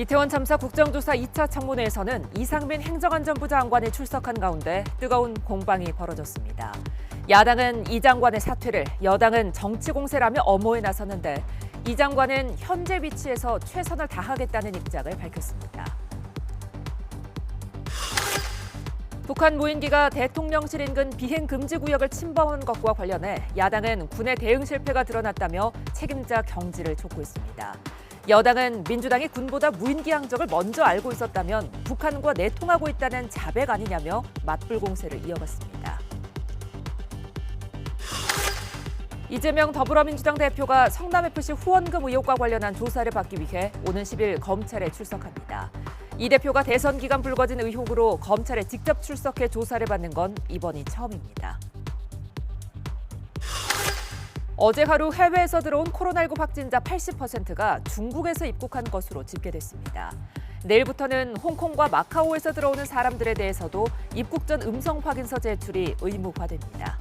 이태원 참사 국정조사 2차 청문회에서는 이상민 행정안전부 장관이 출석한 가운데 뜨거운 공방이 벌어졌습니다. 야당은 이 장관의 사퇴를, 여당은 정치 공세라며 엄호에 나섰는데 이 장관은 현재 위치에서 최선을 다하겠다는 입장을 밝혔습니다. 북한 무인기가 대통령실 인근 비행금지 구역을 침범한 것과 관련해 야당은 군의 대응 실패가 드러났다며 책임자 경질을 촉구했습니다. 여당은 민주당이 군보다 무인기 항적을 먼저 알고 있었다면 북한과 내통하고 있다는 자백 아니냐며 맞불 공세를 이어갔습니다. 이재명 더불어민주당 대표가 성남FC 후원금 의혹과 관련한 조사를 받기 위해 오는 10일 검찰에 출석합니다. 이 대표가 대선 기간 불거진 의혹으로 검찰에 직접 출석해 조사를 받는 건 이번이 처음입니다. 어제 하루 해외에서 들어온 코로나19 확진자 80%가 중국에서 입국한 것으로 집계됐습니다. 내일부터는 홍콩과 마카오에서 들어오는 사람들에 대해서도 입국 전 음성 확인서 제출이 의무화됩니다.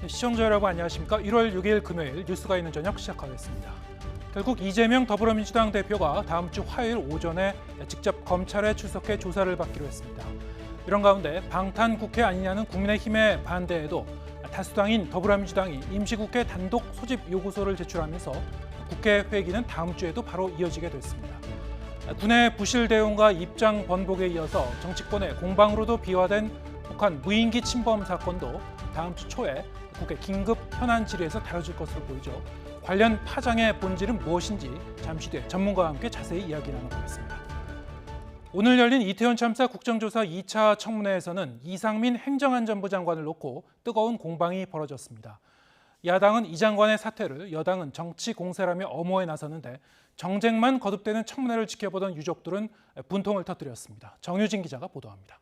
시청자 여러분 안녕하십니까? 1월 6일 금요일 뉴스가 있는 저녁 시작하겠습니다. 결국 이재명 더불어민주당 대표가 다음 주 화요일 오전에 직접 검찰에 출석해 조사를 받기로 했습니다. 이런 가운데 방탄국회 아니냐는 국민의힘의 반대에도 다수당인 더불어민주당이 임시국회 단독 소집 요구서를 제출하면서 국회 회기는 다음 주에도 바로 이어지게 됐습니다. 군의 부실 대응과 입장 번복에 이어서 정치권의 공방으로도 비화된 북한 무인기 침범 사건도 다음 주 초에 국회 긴급 현안 질의에서 다뤄질 것으로 보이죠. 관련 파장의 본질은 무엇인지 잠시 뒤에 전문가와 함께 자세히 이야기 나눠보겠습니다. 오늘 열린 이태원 참사 국정조사 2차 청문회에서는 이상민 행정안전부 장관을 놓고 뜨거운 공방이 벌어졌습니다. 야당은 이 장관의 사퇴를, 여당은 정치 공세라며 엄호에 나섰는데 정쟁만 거듭되는 청문회를 지켜보던 유족들은 분통을 터뜨렸습니다. 정유진 기자가 보도합니다.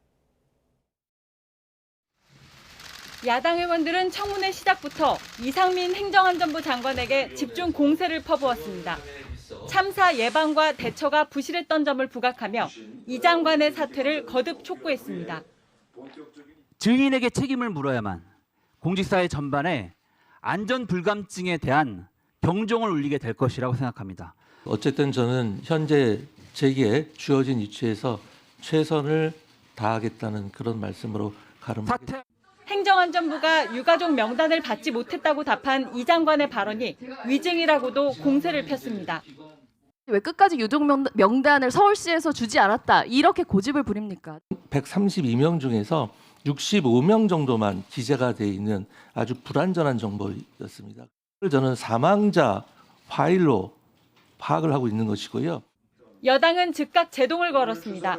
야당 의원들은 청문회 시작부터 이상민 행정안전부 장관에게 집중 공세를 퍼부었습니다. 참사 예방과 대처가 부실했던 점을 부각하며 이 장관의 사퇴를 거듭 촉구했습니다. 증인에게 책임을 물어야만 공직사회 전반에 안전 불감증에 대한 경종을 울리게 될 것이라고 생각합니다. 어쨌든 저는 현재 제게 주어진 위치에서 최선을 다하겠다는 그런 말씀으로 가름하겠습니다. 행정안전부가 유가족 명단을 받지 못했다고 답한 이 장관의 발언이 위증이라고도 공세를 폈습니다. 왜 끝까지 유족 명단을 서울시에서 주지 않았다 이렇게 고집을 부립니까? 132명 중에서 65명 정도만 기재가 돼 있는 아주 불완전한 정보였습니다. 저는 사망자 파일로 파악을 하고 있는 것이고요. 여당은 즉각 제동을 걸었습니다.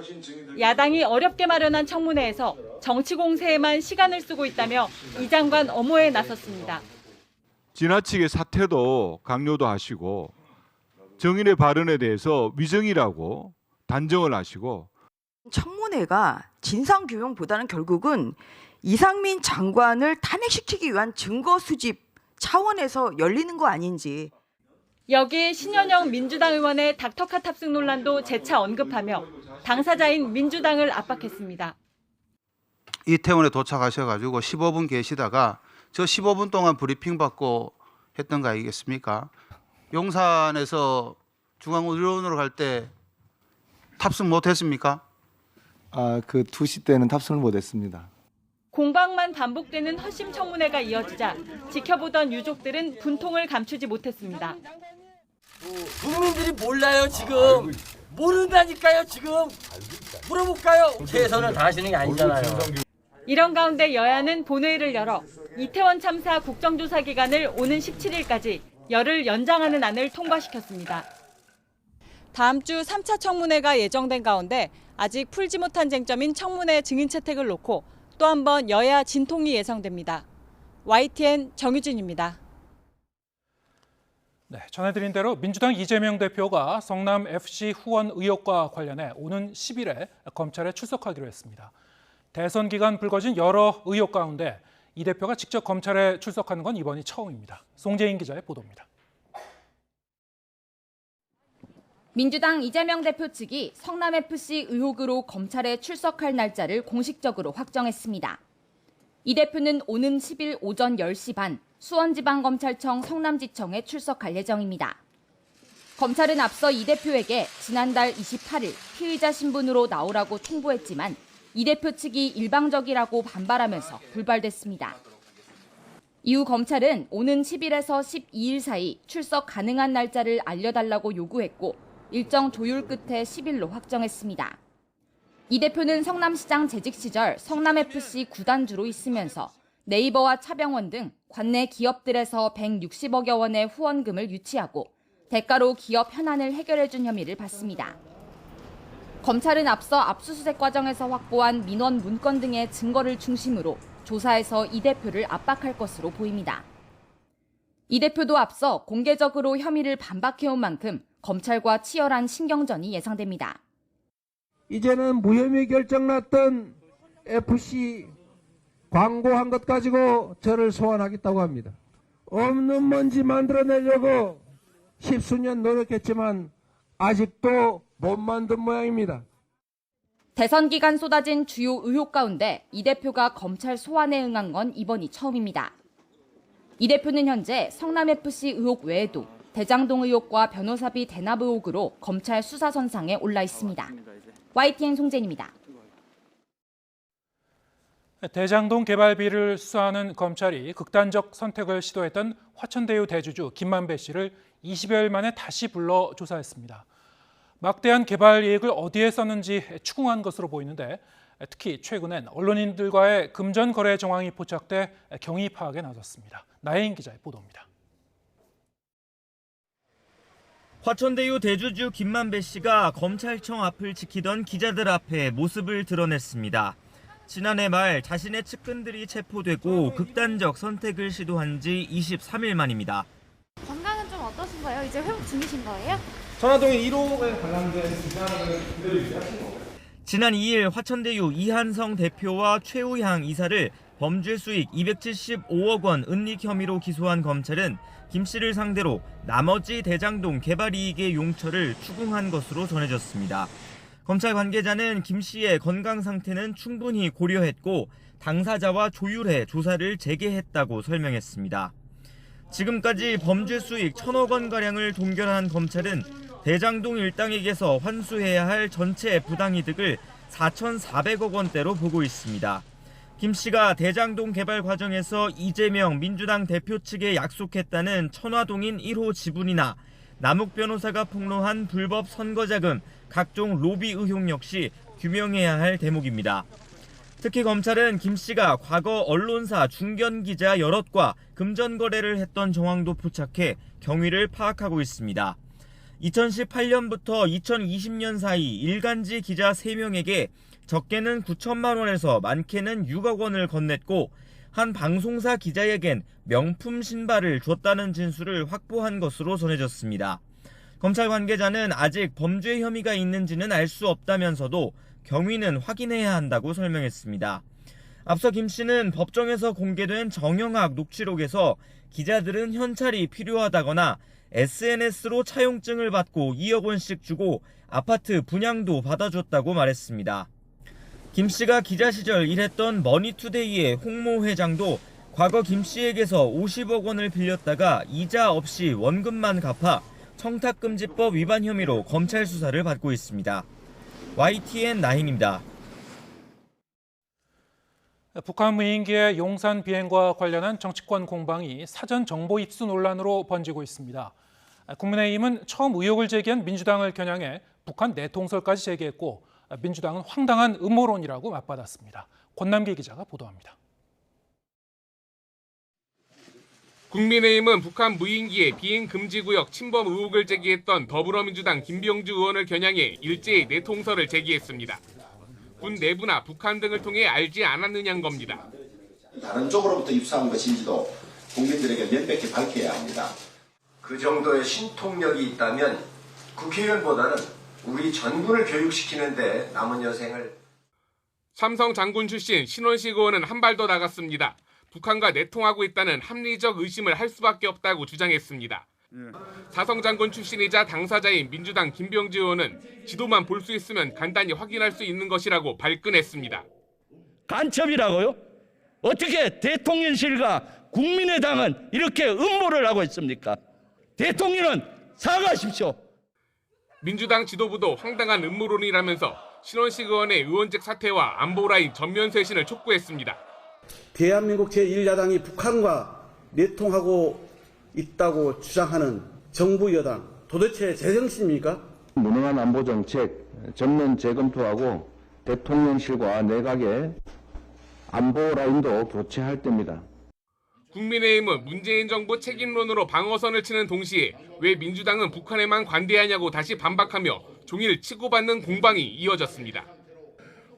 야당이 어렵게 마련한 청문회에서 정치 공세에만 시간을 쓰고 있다며 이 장관 엄호에 나섰습니다. 지나치게 사퇴도 강요도 하시고 정인의 발언에 대해서 위증이라고 단정을 하시고 청문회가 진상규명보다는 결국은 이상민 장관을 탄핵시키기 위한 증거 수집 차원에서 열리는 거 아닌지. 여기에 신현영 민주당 의원의 닥터카 탑승 논란도 재차 언급하며 당사자인 민주당을 압박했습니다. 이태원에 도착하셔가지고 15분 계시다가 저 15분 동안 브리핑 받고 했던 거 아니겠습니까? 용산에서 중앙의료원으로 갈 때 탑승 못했습니까? 그 2시 때는 탑승을 못했습니다. 공방만 반복되는 허심 청문회가 이어지자 지켜보던 유족들은 분통을 감추지 못했습니다. 국민들이 몰라요 지금. 모른다니까요 지금. 물어볼까요? 최선을 다하시는 게 아니잖아요. 이런 가운데 여야는 본회의를 열어 이태원 참사 국정조사 기간을 오는 17일까지 열흘 연장하는 안을 통과시켰습니다. 다음 주 3차 청문회가 예정된 가운데 아직 풀지 못한 쟁점인 청문회 증인 채택을 놓고 또 한 번 여야 진통이 예상됩니다. YTN 정유진입니다. 네, 전해드린 대로 민주당 이재명 대표가 성남FC 후원 의혹과 관련해 오는 10일에 검찰에 출석하기로 했습니다. 대선 기간 불거진 여러 의혹 가운데 이 대표가 직접 검찰에 출석하는 건 이번이 처음입니다. 송재인 기자의 보도입니다. 민주당 이재명 대표 측이 성남FC 의혹으로 검찰에 출석할 날짜를 공식적으로 확정했습니다. 이 대표는 오는 10일 오전 10시 반 수원지방검찰청 성남지청에 출석할 예정입니다. 검찰은 앞서 이 대표에게 지난달 28일 피의자 신분으로 나오라고 통보했지만 이 대표 측이 일방적이라고 반발하면서 불발됐습니다. 이후 검찰은 오는 10일에서 12일 사이 출석 가능한 날짜를 알려달라고 요구했고 일정 조율 끝에 10일로 확정했습니다. 이 대표는 성남시장 재직 시절 성남FC 구단주로 있으면서 네이버와 차병원 등 관내 기업들에서 160억여 원의 후원금을 유치하고 대가로 기업 현안을 해결해준 혐의를 받습니다. 검찰은 앞서 압수수색 과정에서 확보한 민원 문건 등의 증거를 중심으로 조사에서 이 대표를 압박할 것으로 보입니다. 이 대표도 앞서 공개적으로 혐의를 반박해온 만큼 검찰과 치열한 신경전이 예상됩니다. 이제는 무혐의 결정 났던 FC 광고한 것 가지고 저를 소환하겠다고 합니다. 없는 먼지 만들어내려고 십수년 노력했지만 아직도 못 만든 모양입니다. 대선 기간 쏟아진 주요 의혹 가운데 이 대표가 검찰 소환에 응한 건 이번이 처음입니다. 이 대표는 현재 성남FC 의혹 외에도 대장동 의혹과 변호사비 대납 의혹으로 검찰 수사선상에 올라 있습니다. YTN 송재인입니다. 대장동 개발비를 수사하는 검찰이 극단적 선택을 시도했던 화천대유 대주주 김만배 씨를 20여일 만에 다시 불러 조사했습니다. 막대한 개발 이익을 어디에 썼는지 추궁한 것으로 보이는데 특히 최근엔 언론인들과의 금전 거래 정황이 포착돼 경위 파악에 나섰습니다. 나혜인 기자의 보도입니다. 화천대유 대주주 김만배 씨가 검찰청 앞을 지키던 기자들 앞에 모습을 드러냈습니다. 지난해 말 자신의 측근들이 체포되고 극단적 선택을 시도한 지 23일 만입니다. 건강은 좀 어떠신가요? 이제 회복 중이신 거예요? 천화동의 1호에 관련된 기자들은 그대로 유지하신 건가요? 지난 2일 화천대유 이한성 대표와 최우향 이사를 범죄 수익 275억 원 은닉 혐의로 기소한 검찰은 김 씨를 상대로 나머지 대장동 개발 이익의 용처를 추궁한 것으로 전해졌습니다. 검찰 관계자는 김 씨의 건강 상태는 충분히 고려했고 당사자와 조율해 조사를 재개했다고 설명했습니다. 지금까지 범죄 수익 1,000억 원가량을 동결한 검찰은 대장동 일당에게서 환수해야 할 전체 부당이득을 4,400억 원대로 보고 있습니다. 김 씨가 대장동 개발 과정에서 이재명 민주당 대표 측에 약속했다는 천화동인 1호 지분이나 남욱 변호사가 폭로한 불법 선거자금, 각종 로비 의혹 역시 규명해야 할 대목입니다. 특히 검찰은 김 씨가 과거 언론사 중견기자 여럿과 금전 거래를 했던 정황도 포착해 경위를 파악하고 있습니다. 2018년부터 2020년 사이 일간지 기자 3명에게 적게는 9천만 원에서 많게는 6억 원을 건넸고 한 방송사 기자에겐 명품 신발을 줬다는 진술을 확보한 것으로 전해졌습니다. 검찰 관계자는 아직 범죄 혐의가 있는지는 알 수 없다면서도 경위는 확인해야 한다고 설명했습니다. 앞서 김 씨는 법정에서 공개된 정영학 녹취록에서 기자들은 현찰이 필요하다거나 SNS로 차용증을 받고 2억 원씩 주고 아파트 분양도 받아줬다고 말했습니다. 김 씨가 기자 시절 일했던 머니투데이의 홍모 회장도 과거 김 씨에게서 50억 원을 빌렸다가 이자 없이 원금만 갚아 청탁금지법 위반 혐의로 검찰 수사를 받고 있습니다. YTN 나hin입니다. 북한 무인기의 용산 비행과 관련한 정치권 공방이 사전 정보 입수 논란으로 번지고 있습니다. 국민의힘은 처음 의혹을 제기한 민주당을 겨냥해 북한 내통설까지 제기했고 민주당은 황당한 음모론이라고 맞받았습니다. 권남기 기자가 보도합니다. 국민의힘은 북한 무인기의 비행금지구역 침범 의혹을 제기했던 더불어민주당 김병주 의원을 겨냥해 일제히 내통설을 제기했습니다. 군 내부나 북한 등을 통해 알지 않았느냐는 겁니다. 다른 쪽으로부터 입수한 것인지도 국민들에게 명백히 밝혀야 합니다. 그 정도의 신통력이 있다면 국회의원보다는 우리 전군을 교육시키는데 남은 여생을. 삼성 장군 출신 신원식 의원은 한 발 더 나갔습니다. 북한과 내통하고 있다는 합리적 의심을 할 수밖에 없다고 주장했습니다. 사성 장군 출신이자 당사자인 민주당 김병지 의원은 지도만 볼 수 있으면 간단히 확인할 수 있는 것이라고 발끈했습니다. 간첩이라고요? 어떻게 대통령실과 국민의당은 이렇게 음모를 하고 있습니까? 대통령은 사과하십시오. 민주당 지도부도 황당한 음모론이라면서 신원식 의원의 의원직 사퇴와 안보 라인 전면 쇄신을 촉구했습니다. 대한민국 제1야당이 북한과 내통하고 있다고 주장하는 정부 여당 도대체 제정신입니까? 무능한 안보 정책 전면 재검토하고 대통령실과 내각의 안보 라인도 교체할 때입니다. 국민의힘은 문재인 정부 책임론으로 방어선을 치는 동시에 왜 민주당은 북한에만 관대하냐고 다시 반박하며 종일 치고받는 공방이 이어졌습니다.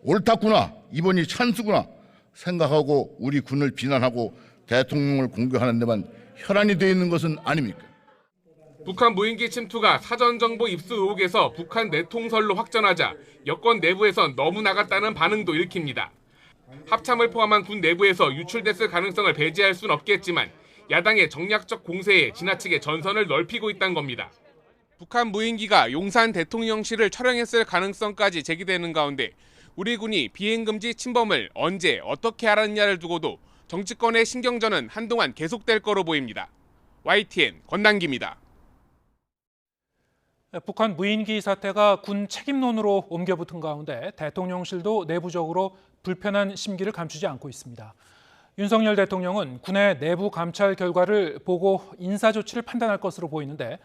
옳았구나, 이번이 찬스구나 생각하고 우리 군을 비난하고 대통령을 공격하는 데만 혈안이 되어 있는 것은 아닙니까? 북한 무인기 침투가 사전정보 입수 의혹에서 북한 내통설로 확전하자 여권 내부에선 너무 나갔다는 반응도 읽힙니다. 합참을 포함한 군 내부에서 유출됐을 가능성을 배제할 순 없겠지만 야당의 정략적 공세에 지나치게 전선을 넓히고 있다는 겁니다. 북한 무인기가 용산 대통령실을 촬영했을 가능성까지 제기되는 가운데 우리 군이 비행금지 침범을 언제 어떻게 알았냐를 두고도 정치권의 신경전은 한동안 계속될 거로 보입니다. YTN 권남기입니다. 북한 무인기 사태가 군 책임론으로 옮겨붙은 가운데 대통령실도 내부적으로 불편한 심기를 감추지 않고 있습니다. 윤석열 대통령은 군의 내부 감찰 결과를 보고 인사조치를 판단할 것으로 보이는데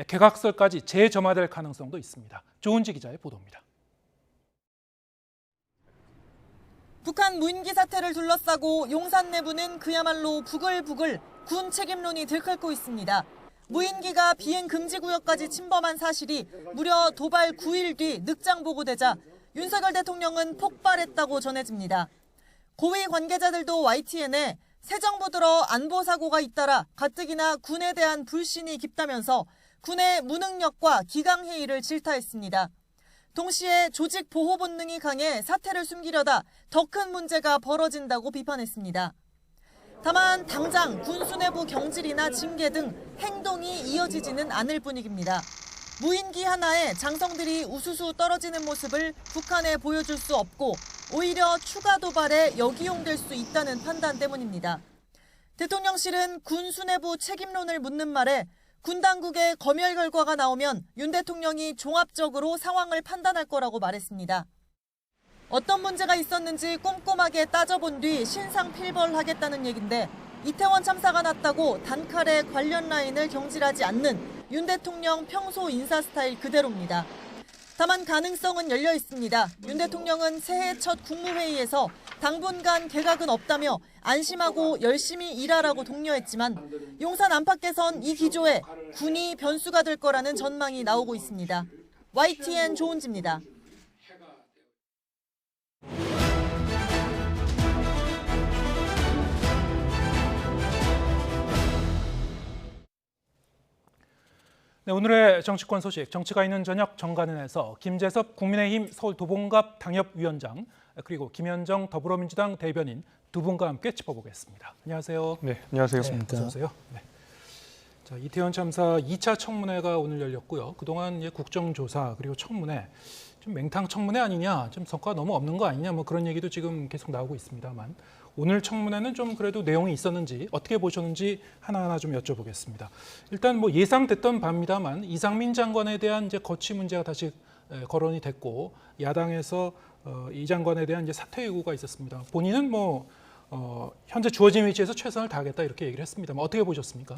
개각설까지 재점화될 가능성도 있습니다. 조은지 기자의 보도입니다. 북한 무인기 사태를 둘러싸고 용산 내부는 그야말로 부글부글 군 책임론이 들끓고 있습니다. 무인기가 비행 금지 구역까지 침범한 사실이 무려 도발 9일 뒤 늑장 보고되자 윤석열 대통령은 폭발했다고 전해집니다. 고위 관계자들도 YTN에 새 정부 들어 안보 사고가 잇따라 가뜩이나 군에 대한 불신이 깊다면서 군의 무능력과 기강해이를 질타했습니다. 동시에 조직 보호 본능이 강해 사태를 숨기려다 더 큰 문제가 벌어진다고 비판했습니다. 다만 당장 군 수뇌부 경질이나 징계 등 행동이 이어지지는 않을 분위기입니다. 무인기 하나에 장성들이 우수수 떨어지는 모습을 북한에 보여줄 수 없고 오히려 추가 도발에 역이용될 수 있다는 판단 때문입니다. 대통령실은 군 수뇌부 책임론을 묻는 말에 군 당국의 검열 결과가 나오면 윤 대통령이 종합적으로 상황을 판단할 거라고 말했습니다. 어떤 문제가 있었는지 꼼꼼하게 따져본 뒤 신상필벌하겠다는 얘긴데 이태원 참사가 났다고 단칼에 관련 라인을 경질하지 않는 윤 대통령 평소 인사 스타일 그대로입니다. 다만 가능성은 열려 있습니다. 윤 대통령은 새해 첫 국무회의에서 당분간 개각은 없다며 안심하고 열심히 일하라고 독려했지만 용산 안팎에선 이 기조에 군이 변수가 될 거라는 전망이 나오고 있습니다. YTN 조은지입니다. 네, 오늘의 정치권 소식, 정치가 있는 저녁 정관은에서 김재섭 국민의힘 서울 도봉갑 당협위원장 그리고 김현정 더불어민주당 대변인 두 분과 함께 짚어보겠습니다. 안녕하세요. 네, 안녕하세요. 네, 어서 오세요. 네. 자, 이태원 참사 2차 청문회가 오늘 열렸고요. 그동안 국정조사 그리고 청문회 좀 맹탕 청문회 아니냐, 좀 성과가 너무 없는 거 아니냐, 뭐 그런 얘기도 지금 계속 나오고 있습니다만 오늘 청문회는 좀 그래도 내용이 있었는지 어떻게 보셨는지 하나하나 좀 여쭤보겠습니다. 일단 뭐 예상됐던 바입니다만 이상민 장관에 대한 이제 거취 문제가 다시 거론이 됐고 야당에서 이 장관에 대한 이제 사퇴 요구가 있었습니다. 본인은 뭐 현재 주어진 위치에서 최선을 다하겠다 이렇게 얘기를 했습니다만 어떻게 보셨습니까?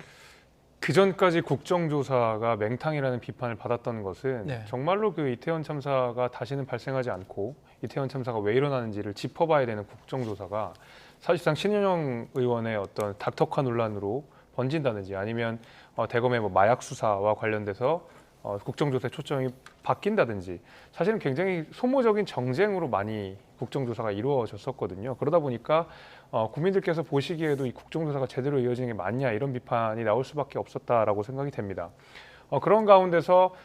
그 전까지 국정조사가 맹탕이라는 비판을 받았던 것은 네. 정말로 그 이태원 참사가 다시는 발생하지 않고 이태원 참사가 왜 일어나는지를 짚어봐야 되는 국정조사가 사실상 신현영 의원의 어떤 닥터카 논란으로 번진다든지 아니면 대검의 뭐 마약 수사와 관련돼서 국정조사의 초점이 바뀐다든지 사실은 굉장히 소모적인 정쟁으로 많이 국정조사가 이루어졌었거든요. 그러다 보니까 국민들께서 보시기에도 이 국정조사가 제대로 이어지는 게 맞냐 이런 비판이 나올 수밖에 없었다라고 생각이 됩니다. 그런 가운데서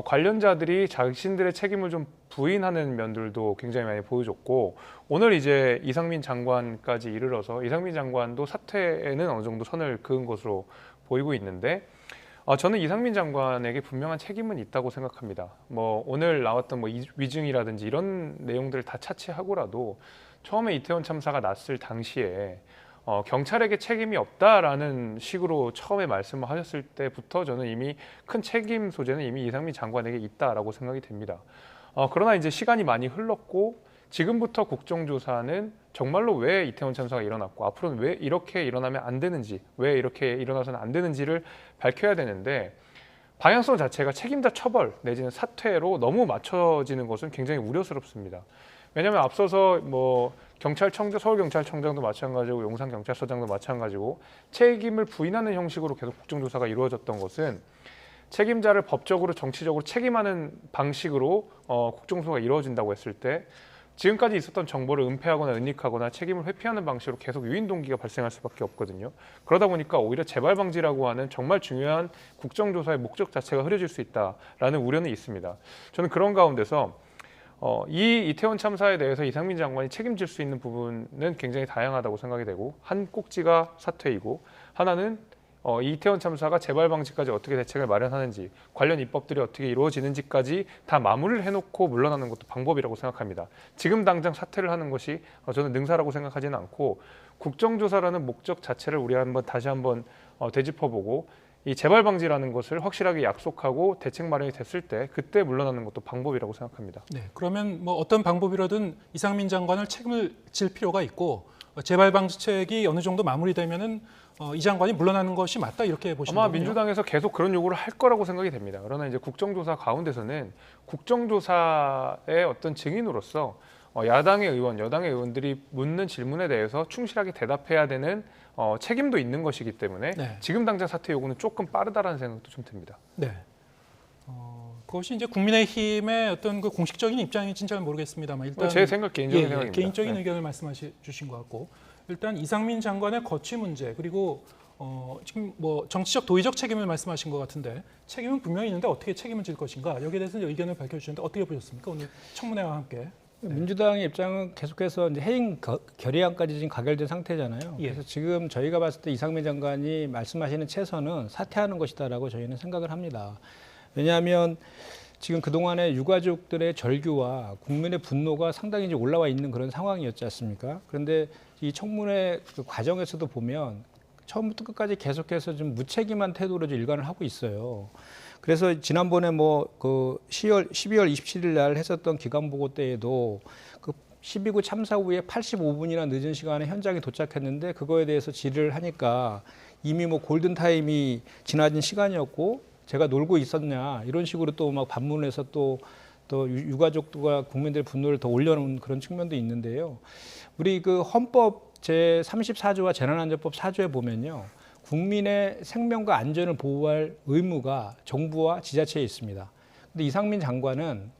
관련자들이 자신들의 책임을 좀 부인하는 면들도 굉장히 많이 보여줬고 오늘 이제 이상민 장관까지 이르러서 이상민 장관도 사퇴에는 어느 정도 선을 그은 것으로 보이고 있는데 저는 이상민 장관에게 분명한 책임은 있다고 생각합니다. 뭐 오늘 나왔던 뭐 위증이라든지 이런 내용들을 다 차치하고라도 처음에 이태원 참사가 났을 당시에 경찰에게 책임이 없다라는 식으로 처음에 말씀을 하셨을 때부터 저는 이미 큰 책임 소재는 이미 이상민 장관에게 있다라고 생각이 됩니다. 그러나 이제 시간이 많이 흘렀고 지금부터 국정조사는 정말로 왜 이태원 참사가 일어났고 앞으로는 왜 이렇게 일어나면 안 되는지, 왜 이렇게 일어나서는 안 되는지를 밝혀야 되는데 방향성 자체가 책임자 처벌 내지는 사퇴로 너무 맞춰지는 것은 굉장히 우려스럽습니다. 왜냐하면 앞서서 뭐 서울경찰청장도 마찬가지고 용산경찰서장도 마찬가지고 책임을 부인하는 형식으로 계속 국정조사가 이루어졌던 것은 책임자를 법적으로 정치적으로 책임하는 방식으로 국정조사가 이루어진다고 했을 때 지금까지 있었던 정보를 은폐하거나 은닉하거나 책임을 회피하는 방식으로 계속 유인 동기가 발생할 수밖에 없거든요. 그러다 보니까 오히려 재발 방지라고 하는 정말 중요한 국정조사의 목적 자체가 흐려질 수 있다라는 우려는 있습니다. 저는 그런 가운데서 이 이태원 참사에 대해서 이상민 장관이 책임질 수 있는 부분은 굉장히 다양하다고 생각이 되고 한 꼭지가 사퇴이고 하나는 이 이태원 참사가 재발 방지까지 어떻게 대책을 마련하는지 관련 입법들이 어떻게 이루어지는지까지 다 마무리를 해놓고 물러나는 것도 방법이라고 생각합니다. 지금 당장 사퇴를 하는 것이 저는 능사라고 생각하지는 않고 국정조사라는 목적 자체를 우리 다시 한번 되짚어보고 이 재발 방지라는 것을 확실하게 약속하고 대책 마련이 됐을 때 그때 물러나는 것도 방법이라고 생각합니다. 네, 그러면 뭐 어떤 방법이라든 이상민 장관을 책임을 질 필요가 있고 재발 방지책이 어느 정도 마무리되면은 이 장관이 물러나는 것이 맞다 이렇게 보시는 거군요. 아마 민주당에서 계속 그런 요구를 할 거라고 생각이 됩니다. 그러나 이제 국정조사 가운데서는 국정조사의 어떤 증인으로서 야당의 의원, 여당의 의원들이 묻는 질문에 대해서 충실하게 대답해야 되는 책임도 있는 것이기 때문에 네. 지금 당장 사퇴 요구는 조금 빠르다라는 생각도 좀 듭니다. 네. 그것이 이제 국민의힘의 어떤 그 공식적인 입장인지는 잘 모르겠습니다만 일단 제 생각 개인적인 생각입니다. 개인적인 네. 의견을 말씀해 주신 것 같고 일단 이상민 장관의 거취 문제 그리고 지금 뭐 정치적 도의적 책임을 말씀하신 것 같은데 책임은 분명히 있는데 어떻게 책임을 질 것인가 여기에 대해서 의견을 밝혀주셨는데 어떻게 보셨습니까? 오늘 청문회와 함께. 민주당의 입장은 계속해서 이제 해임 결의안까지 지금 가결된 상태잖아요. 예. 그래서 지금 저희가 봤을 때 이상민 장관이 말씀하시는 최선은 사퇴하는 것이다라고 저희는 생각을 합니다. 왜냐하면 지금 그동안에 유가족들의 절규와 국민의 분노가 상당히 이제 올라와 있는 그런 상황이었지 않습니까? 그런데 이 청문회 그 과정에서도 보면 처음부터 끝까지 계속해서 좀 무책임한 태도로 일관을 하고 있어요. 그래서 지난번에 뭐 그 12월 27일 날 했었던 기간 보고 때에도 그 12구 참사 후에 85분이나 늦은 시간에 현장에 도착했는데 그거에 대해서 질의를 하니까 이미 뭐 골든 타임이 지나진 시간이었고 제가 놀고 있었냐 이런 식으로 또 막 반문해서 또 유가족과 국민들의 분노를 더 올려놓은 그런 측면도 있는데요. 우리 그 헌법 제 34조와 재난안전법 4조에 보면요. 국민의 생명과 안전을 보호할 의무가 정부와 지자체에 있습니다. 근데 이상민 장관은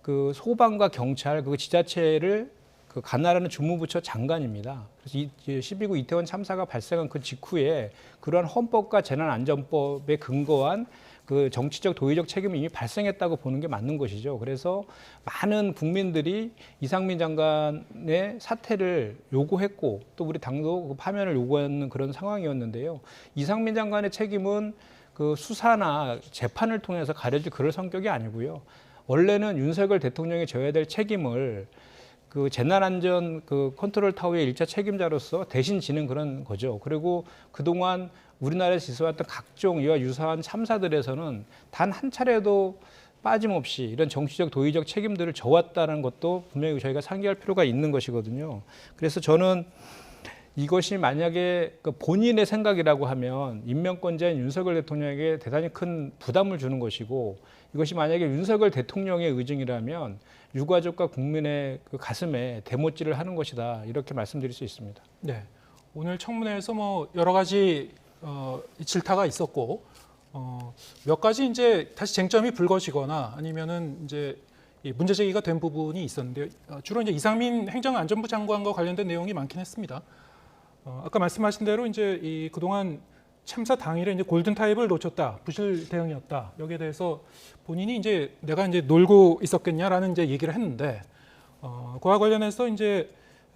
그 소방과 경찰, 그 지자체를 그 관할하는 주무부처 장관입니다. 그래서 12구 이태원 참사가 발생한 그 직후에 그러한 헌법과 재난안전법에 근거한 그 정치적 도의적 책임이 이미 발생했다고 보는 게 맞는 것이죠. 그래서 많은 국민들이 이상민 장관의 사퇴를 요구했고 또 우리 당도 그 파면을 요구하는 그런 상황이었는데요. 이상민 장관의 책임은 그 수사나 재판을 통해서 가려질 그럴 성격이 아니고요. 원래는 윤석열 대통령이 져야 될 책임을 그 재난안전 그 컨트롤 타워의 1차 책임자로서 대신 지는 그런 거죠. 그리고 그동안 우리나라에서 있어왔던 각종 이와 유사한 참사들에서는 단 한 차례도 빠짐없이 이런 정치적 도의적 책임들을 져왔다는 것도 분명히 저희가 상기할 필요가 있는 것이거든요. 그래서 저는 이것이 만약에 그 본인의 생각이라고 하면 임명권자인 윤석열 대통령에게 대단히 큰 부담을 주는 것이고 이것이 만약에 윤석열 대통령의 의중이라면 유가족과 국민의 그 가슴에 대못질을 하는 것이다 이렇게 말씀드릴 수 있습니다. 네, 오늘 청문회에서 뭐 여러 가지 질타가 있었고 몇 가지 이제 다시 쟁점이 불거지거나 아니면은 이제 문제 제기가 된 부분이 있었는데 주로 이제 이상민 행정안전부 장관과 관련된 내용이 많긴 했습니다. 아까 말씀하신 대로 이제 이 그동안 참사 당일에 이제 골든 타임을 놓쳤다, 부실 대응이었다. 여기에 대해서 본인이 이제 내가 이제 놀고 있었겠냐라는 이제 얘기를 했는데 그와 관련해서 이제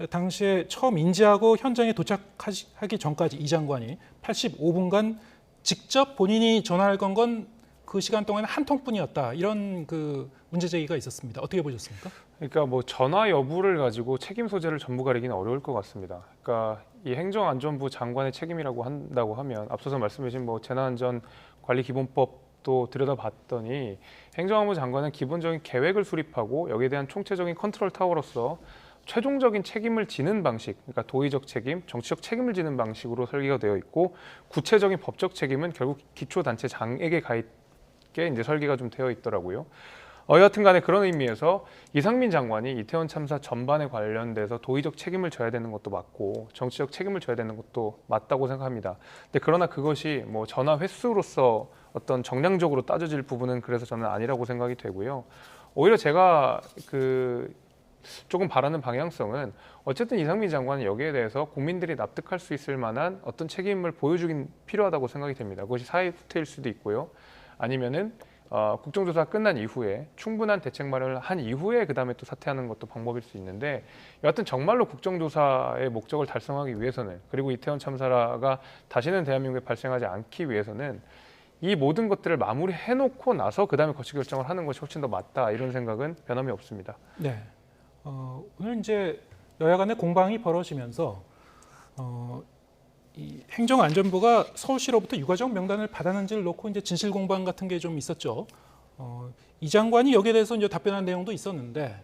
당시에 처음 인지하고 현장에 도착하기 전까지 이 장관이 85분간 직접 본인이 전화를 건 건 그 시간 동안에 한 통뿐이었다. 이런 그 문제 제기가 있었습니다. 어떻게 보셨습니까? 그러니까 뭐 전화 여부를 가지고 책임 소재를 전부 가리기는 어려울 것 같습니다. 그러니까 이 행정안전부 장관의 책임이라고 한다고 하면 앞서서 말씀하신 뭐 재난안전관리기본법도 들여다봤더니 행정안전부 장관은 기본적인 계획을 수립하고 여기에 대한 총체적인 컨트롤 타워로서 최종적인 책임을 지는 방식, 그러니까 도의적 책임, 정치적 책임을 지는 방식으로 설계가 되어 있고 구체적인 법적 책임은 결국 기초단체장에게 가 있게 이제 설계가 좀 되어 있더라고요. 여하튼간에 그런 의미에서 이상민 장관이 이태원 참사 전반에 관련돼서 도의적 책임을 져야 되는 것도 맞고 정치적 책임을 져야 되는 것도 맞다고 생각합니다. 근데 그러나 그것이 뭐 전화 횟수로서 어떤 정량적으로 따져질 부분은 그래서 저는 아니라고 생각이 되고요. 오히려 제가 조금 바라는 방향성은 어쨌든 이상민 장관은 여기에 대해서 국민들이 납득할 수 있을 만한 어떤 책임을 보여주긴 필요하다고 생각이 됩니다. 그것이 사회 후퇴일 수도 있고요. 아니면은 국정조사 끝난 이후에 충분한 대책 마련을 한 이후에 그다음에 또 사퇴하는 것도 방법일 수 있는데 여하튼 정말로 국정조사의 목적을 달성하기 위해서는 그리고 이태원 참사가 다시는 대한민국에 발생하지 않기 위해서는 이 모든 것들을 마무리해놓고 나서 그다음에 거치 결정을 하는 것이 훨씬 더 맞다 이런 생각은 변함이 없습니다. 네. 오늘 이제 여야 간의 공방이 벌어지면서 이 행정안전부가 서울시로부터 유가족 명단을 받았는지를 놓고 이제 진실 공방 같은 게 좀 있었죠. 이 장관이 여기에 대해서 이제 답변한 내용도 있었는데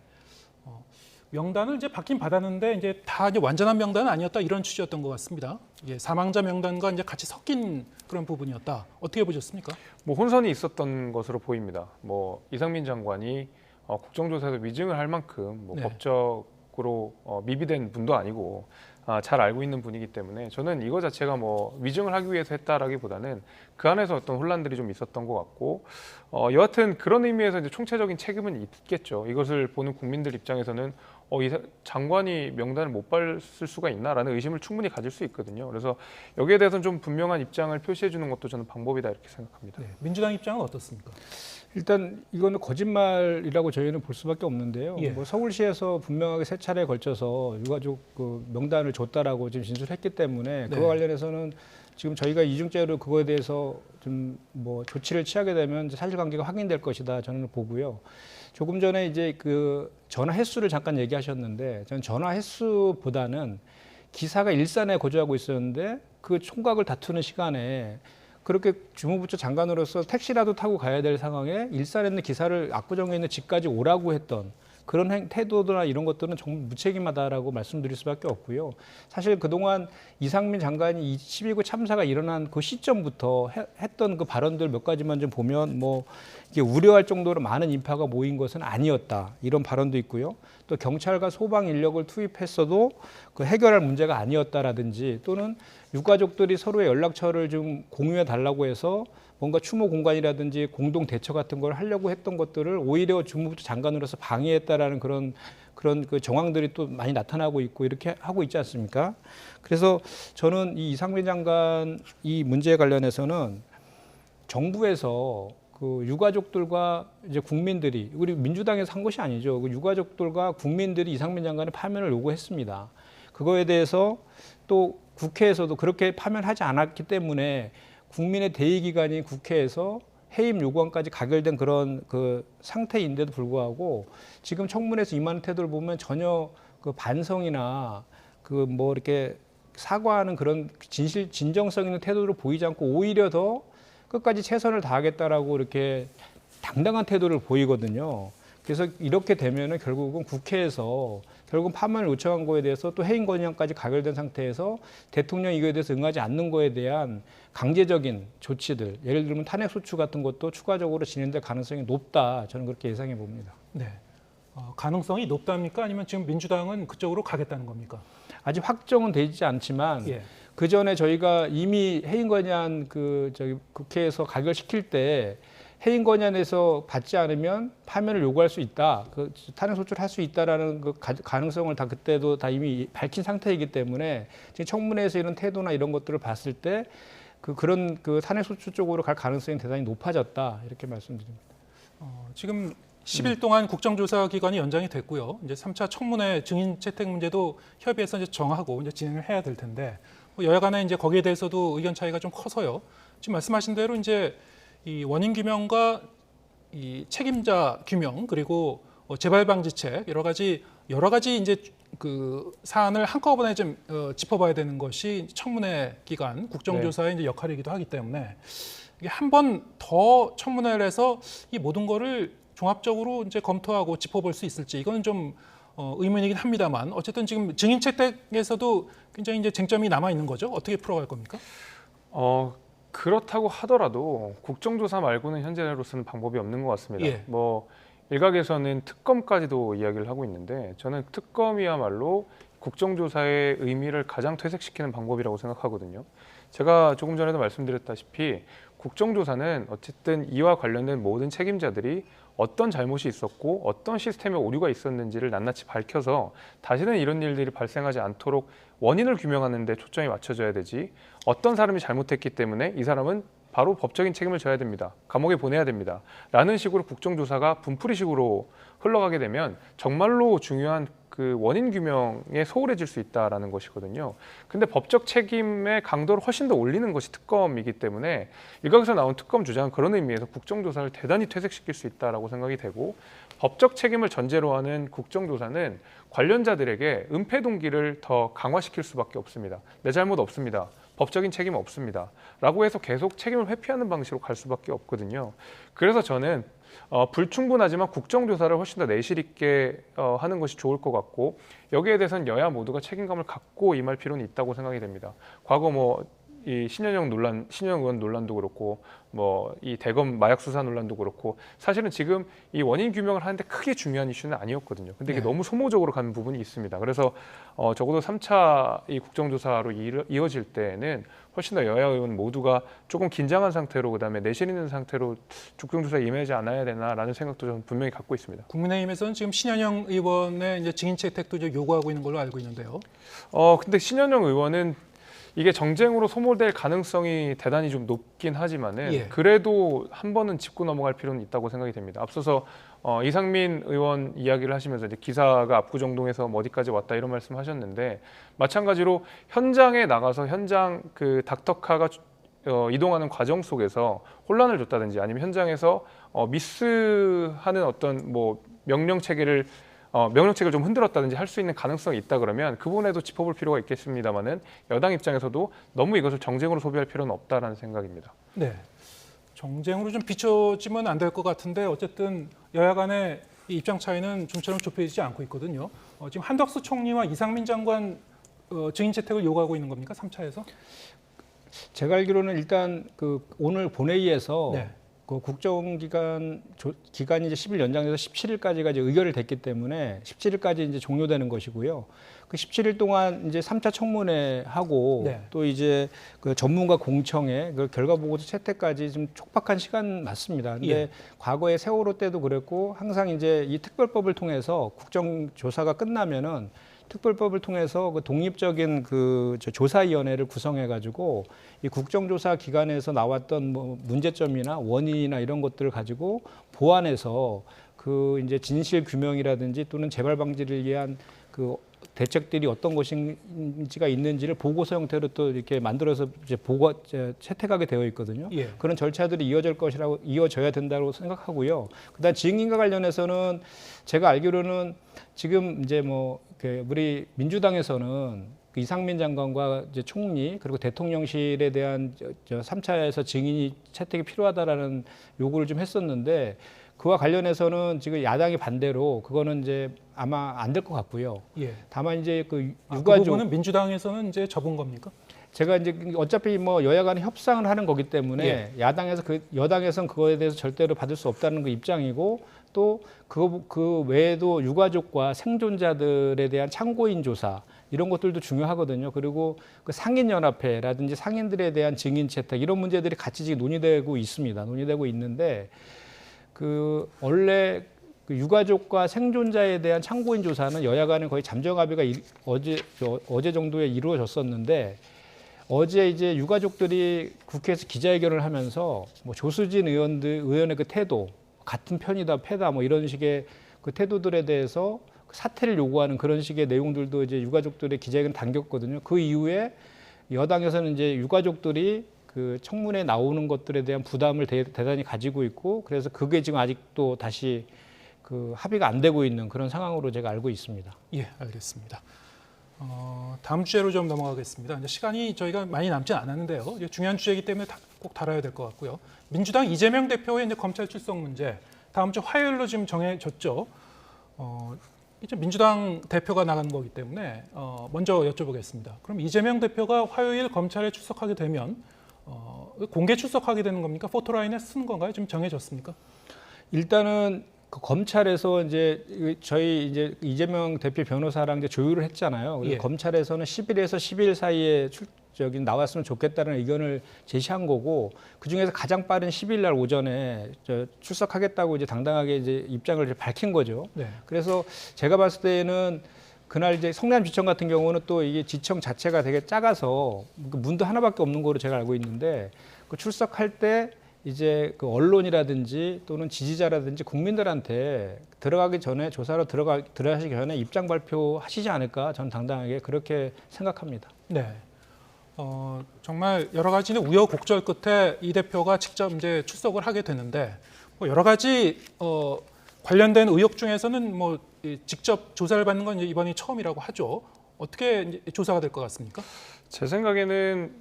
명단을 이제 받긴 받았는데 이제 다 이제 완전한 명단은 아니었다 이런 취지였던 것 같습니다. 이게 사망자 명단과 이제 같이 섞인 그런 부분이었다. 어떻게 보셨습니까? 뭐 혼선이 있었던 것으로 보입니다. 뭐 이상민 장관이 국정조사에서 위증을 할 만큼 뭐 네. 법적으로 미비된 분도 아니고 잘 알고 있는 분이기 때문에 저는 이거 자체가 뭐 위증을 하기 위해서 했다라기보다는 그 안에서 어떤 혼란들이 좀 있었던 것 같고 여하튼 그런 의미에서 이제 총체적인 책임은 있겠죠. 이것을 보는 국민들 입장에서는 이 장관이 명단을 못 받을 수가 있나라는 의심을 충분히 가질 수 있거든요. 그래서 여기에 대해서는 좀 분명한 입장을 표시해 주는 것도 저는 방법이다 이렇게 생각합니다. 네. 민주당 입장은 어떻습니까? 일단 이거는 거짓말이라고 저희는 볼 수밖에 없는데요. 예. 뭐 서울시에서 분명하게 세 차례에 걸쳐서 유가족 그 명단을 줬다라고 지금 진술했기 때문에 네. 그와 관련해서는 지금 저희가 이중죄로 그거에 대해서 좀 뭐 조치를 취하게 되면 사실관계가 확인될 것이다 저는 보고요. 조금 전에 이제 그 전화 횟수를 잠깐 얘기하셨는데 저는 전화 횟수보다는 기사가 일산에 거주하고 있었는데 그 총각을 다투는 시간에 그렇게 주무부처 장관으로서 택시라도 타고 가야 될 상황에 일산에 있는 기사를 압구정에 있는 집까지 오라고 했던 그런 태도나 이런 것들은 정말 무책임하다라고 말씀드릴 수밖에 없고요. 사실 그동안 이상민 장관이 12구 참사가 일어난 그 시점부터 했던 그 발언들 몇 가지만 좀 보면 뭐 이게 우려할 정도로 많은 인파가 모인 것은 아니었다. 이런 발언도 있고요. 또 경찰과 소방 인력을 투입했어도 그 해결할 문제가 아니었다라든지 또는 유가족들이 서로의 연락처를 좀 공유해 달라고 해서 뭔가 추모 공간이라든지 공동 대처 같은 걸 하려고 했던 것들을 오히려 주무부처 장관으로서 방해했다라는 그런 그 정황들이 또 많이 나타나고 있고 이렇게 하고 있지 않습니까? 그래서 저는 이 이상민 장관 이 문제에 관련해서는 정부에서 그 유가족들과 이제 국민들이 우리 민주당에서 한 것이 아니죠. 그 유가족들과 국민들이 이상민 장관의 파면을 요구했습니다. 그거에 대해서 또 국회에서도 그렇게 파면하지 않았기 때문에 국민의 대의기관인 국회에서 해임 요구안까지 가결된 그런 그 상태인데도 불구하고 지금 청문회에서 임하는 태도를 보면 전혀 그 반성이나 그 뭐 이렇게 사과하는 그런 진정성 있는 태도를 보이지 않고 오히려 더 끝까지 최선을 다하겠다라고 이렇게 당당한 태도를 보이거든요. 그래서 이렇게 되면은 결국은 국회에서 결국은 파면을 요청한 거에 대해서 또 해임 건의안까지 가결된 상태에서 대통령이 이거에 대해서 응하지 않는 거에 대한 강제적인 조치들, 예를 들면 탄핵 소추 같은 것도 추가적으로 진행될 가능성이 높다. 저는 그렇게 예상해 봅니다. 네. 가능성이 높답니까? 아니면 지금 민주당은 그쪽으로 가겠다는 겁니까? 아직 확정은 되지 않지만 예. 그 전에 저희가 이미 해임 건의안 국회에서 가결시킬 때 해임 건의안에서 받지 않으면 파면을 요구할 수 있다. 그 탄핵 소추를 할 수 있다라는 그 가능성을 다 그때도 다 이미 밝힌 상태이기 때문에 지금 청문회에서 이런 태도나 이런 것들을 봤을 때 그런 탄핵 소추 쪽으로 갈 가능성이 대단히 높아졌다. 이렇게 말씀드립니다. 지금 10일 동안 국정조사 기간이 연장이 됐고요. 이제 3차 청문회 증인 채택 문제도 협의해서 이제 정하고 이제 진행을 해야 될 텐데 여야 간에 이제 거기에 대해서도 의견 차이가 좀 커서요. 지금 말씀하신 대로 이제 이 원인 규명과 이 책임자 규명 그리고 재발 방지책 여러 가지 여러 가지 이제 그 사안을 한꺼번에 좀 짚어봐야 되는 것이 청문회 기간 국정조사의 이제 역할이기도 하기 때문에 이게 한 번 더 청문회를 해서 이 모든 거를 종합적으로 이제 검토하고 짚어볼 수 있을지 이거는 좀 의문이긴 합니다만 어쨌든 지금 증인 채택에서도 굉장히 이제 쟁점이 남아 있는 거죠. 어떻게 풀어갈 겁니까? 그렇다고 하더라도 국정조사 말고는 현재로서는 방법이 없는 것 같습니다. 예. 뭐 일각에서는 특검까지도 이야기를 하고 있는데 저는 특검이야말로 국정조사의 의미를 가장 퇴색시키는 방법이라고 생각하거든요. 제가 조금 전에도 말씀드렸다시피 국정조사는 어쨌든 이와 관련된 모든 책임자들이 어떤 잘못이 있었고 어떤 시스템에 오류가 있었는지를 낱낱이 밝혀서 다시는 이런 일들이 발생하지 않도록 원인을 규명하는 데 초점이 맞춰져야 되지 어떤 사람이 잘못했기 때문에 이 사람은 바로 법적인 책임을 져야 됩니다. 감옥에 보내야 됩니다. 라는 식으로 국정조사가 분풀이식으로 흘러가게 되면 정말로 중요한 그 원인 규명에 소홀해질 수 있다는 것이거든요. 근데 법적 책임의 강도를 훨씬 더 올리는 것이 특검이기 때문에 일각에서 나온 특검 주장은 그런 의미에서 국정조사를 대단히 퇴색시킬 수 있다고 생각이 되고 법적 책임을 전제로 하는 국정조사는 관련자들에게 은폐 동기를 더 강화시킬 수밖에 없습니다. 내 잘못 없습니다. 법적인 책임 없습니다. 라고 해서 계속 책임을 회피하는 방식으로 갈 수밖에 없거든요. 그래서 저는 불충분하지만 국정조사를 훨씬 더 내실 있게 하는 것이 좋을 것 같고 여기에 대해서는 여야 모두가 책임감을 갖고 임할 필요는 있다고 생각이 됩니다. 과거 뭐 이 신현영 의원 논란도 그렇고 뭐 이 대검 마약 수사 논란도 그렇고 사실은 지금 이 원인 규명을 하는데 크게 중요한 이슈는 아니었거든요. 근데 이게 너무 소모적으로 가는 부분이 있습니다. 그래서 적어도 3차 이 국정조사로 이어질 때는 훨씬 더 여야 의원 모두가 조금 긴장한 상태로 그다음에 내실 있는 상태로 국정조사에 임하지 않아야 되나라는 생각도 저는 분명히 갖고 있습니다. 국민의힘에서는 지금 신현영 의원의 이제 증인 채택도 이제 요구하고 있는 걸로 알고 있는데요. 근데 신현영 의원은 이게 정쟁으로 소모될 가능성이 대단히 좀 높긴 하지만은 그래도 한 번은 짚고 넘어갈 필요는 있다고 생각이 됩니다. 앞서서 이상민 의원 이야기를 하시면서 이제 기사가 압구정동에서 뭐 어디까지 왔다 이런 말씀하셨는데 마찬가지로 현장에 나가서 현장 그 닥터카가 이동하는 과정 속에서 혼란을 줬다든지 아니면 현장에서 미스하는 어떤 뭐 명령 체계를 좀 흔들었다든지 할 수 있는 가능성이 있다 그러면 그 부분에도 짚어볼 필요가 있겠습니다만은 여당 입장에서도 너무 이것을 정쟁으로 소비할 필요는 없다라는 생각입니다. 네, 정쟁으로 좀 비춰지면 안 될 것 같은데 어쨌든 여야 간의 이 입장 차이는 좀처럼 좁혀지지 않고 있거든요. 지금 한덕수 총리와 이상민 장관 증인 채택을 요구하고 있는 겁니까? 3차에서? 제가 알기로는 일단 그 오늘 본회의에서 그 국정기간이 이제 10일 연장돼서 17일까지가 이제 의결이 됐기 때문에 17일까지 이제 종료되는 것이고요. 그 17일 동안 이제 3차 청문회 하고 또 이제 그 전문가 공청회 그 결과 보고서 채택까지 좀 촉박한 시간 맞습니다. 근데 과거에 세월호 때도 그랬고 항상 이제 이 특별법을 통해서 국정조사가 끝나면은 특별법을 통해서 그 독립적인 그 조사위원회를 구성해가지고 이 국정조사 기간에서 나왔던 뭐 문제점이나 원인이나 이런 것들을 가지고 보완해서 그 이제 진실 규명이라든지 또는 재발 방지를 위한 그 대책들이 어떤 것인지가 있는지를 보고서 형태로 또 이렇게 만들어서 이제 채택하게 되어 있거든요. 그런 절차들이 이어져야 된다고 생각하고요. 그다음 증인과 관련해서는 제가 알기로는 지금 이제 뭐 우리 민주당에서는 그 이상민 장관과 이제 총리 그리고 대통령실에 대한 3차에서 증인이 채택이 필요하다라는 요구를 좀 했었는데 그와 관련해서는 지금 야당이 반대로 그거는 이제 아마 안 될 것 같고요. 다만 이제 그 유가족 그 부분은 민주당에서는 이제 접은 겁니까? 제가 이제 어차피 뭐 여야 간에 협상을 하는 거기 때문에 여당에서는 그거에 대해서 절대로 받을 수 없다는 그 입장이고 또 그 외에도 유가족과 생존자들에 대한 참고인 조사 이런 것들도 중요하거든요. 그리고 그 상인연합회라든지 상인들에 대한 증인 채택 이런 문제들이 같이 지금 논의되고 있습니다. 논의되고 있는데 그 원래 그 유가족과 생존자에 대한 참고인 조사는 여야 간에 거의 잠정합의가 어제 정도에 이루어졌었는데 어제 이제 유가족들이 국회에서 기자회견을 하면서 뭐 조수진 의원의 그 태도 같은 편이다 패다 뭐 이런 식의 그 태도들에 대해서 사퇴를 요구하는 그런 식의 내용들도 이제 유가족들의 기자회견 당겼거든요. 그 이후에 여당에서는 이제 유가족들이 그 청문회에 나오는 것들에 대한 부담을 대단히 가지고 있고 그래서 그게 지금 아직도 다시 그 합의가 안 되고 있는 그런 상황으로 제가 알고 있습니다. 예, 알겠습니다. 다음 주제로 좀 넘어가겠습니다. 이제 시간이 저희가 많이 남지 않았는데요. 이제 중요한 주제이기 때문에 꼭 다뤄야 될 것 같고요. 민주당 이재명 대표의 이제 검찰 출석 문제 다음 주 화요일로 지금 정해졌죠. 이제 민주당 대표가 나가는 거기 때문에 먼저 여쭤보겠습니다. 그럼 이재명 대표가 화요일 검찰에 출석하게 되면 공개 출석하게 되는 겁니까? 포토라인에 쓰는 건가요? 지금 정해졌습니까? 일단은 그 검찰에서 이제 저희 이제 이재명 대표 변호사랑 이제 조율을 했잖아요. 그래서 예. 검찰에서는 10일에서 12일 사이에 나왔으면 좋겠다는 의견을 제시한 거고, 그 중에서 가장 빠른 10일 날 오전에 출석하겠다고 이제 당당하게 이제 입장을 이제 밝힌 거죠. 네. 그래서 제가 봤을 때는 그날 이제 성남지청 같은 경우는 또 이게 지청 자체가 되게 작아서 문도 하나밖에 없는 거로 제가 알고 있는데, 그 출석할 때 이제 그 언론이라든지 또는 지지자라든지 국민들한테 들어가기 전에 조사로 들어가시기 전에 입장 발표하시지 않을까, 저는 당당하게 그렇게 생각합니다. 네. 정말 여러 가지 우여곡절 끝에 이 대표가 직접 이제 출석을 하게 되는데, 뭐 여러 가지 관련된 의혹 중에서는 뭐 직접 조사를 받는 건 이번이 처음이라고 하죠. 어떻게 이제 조사가 될 것 같습니까? 제 생각에는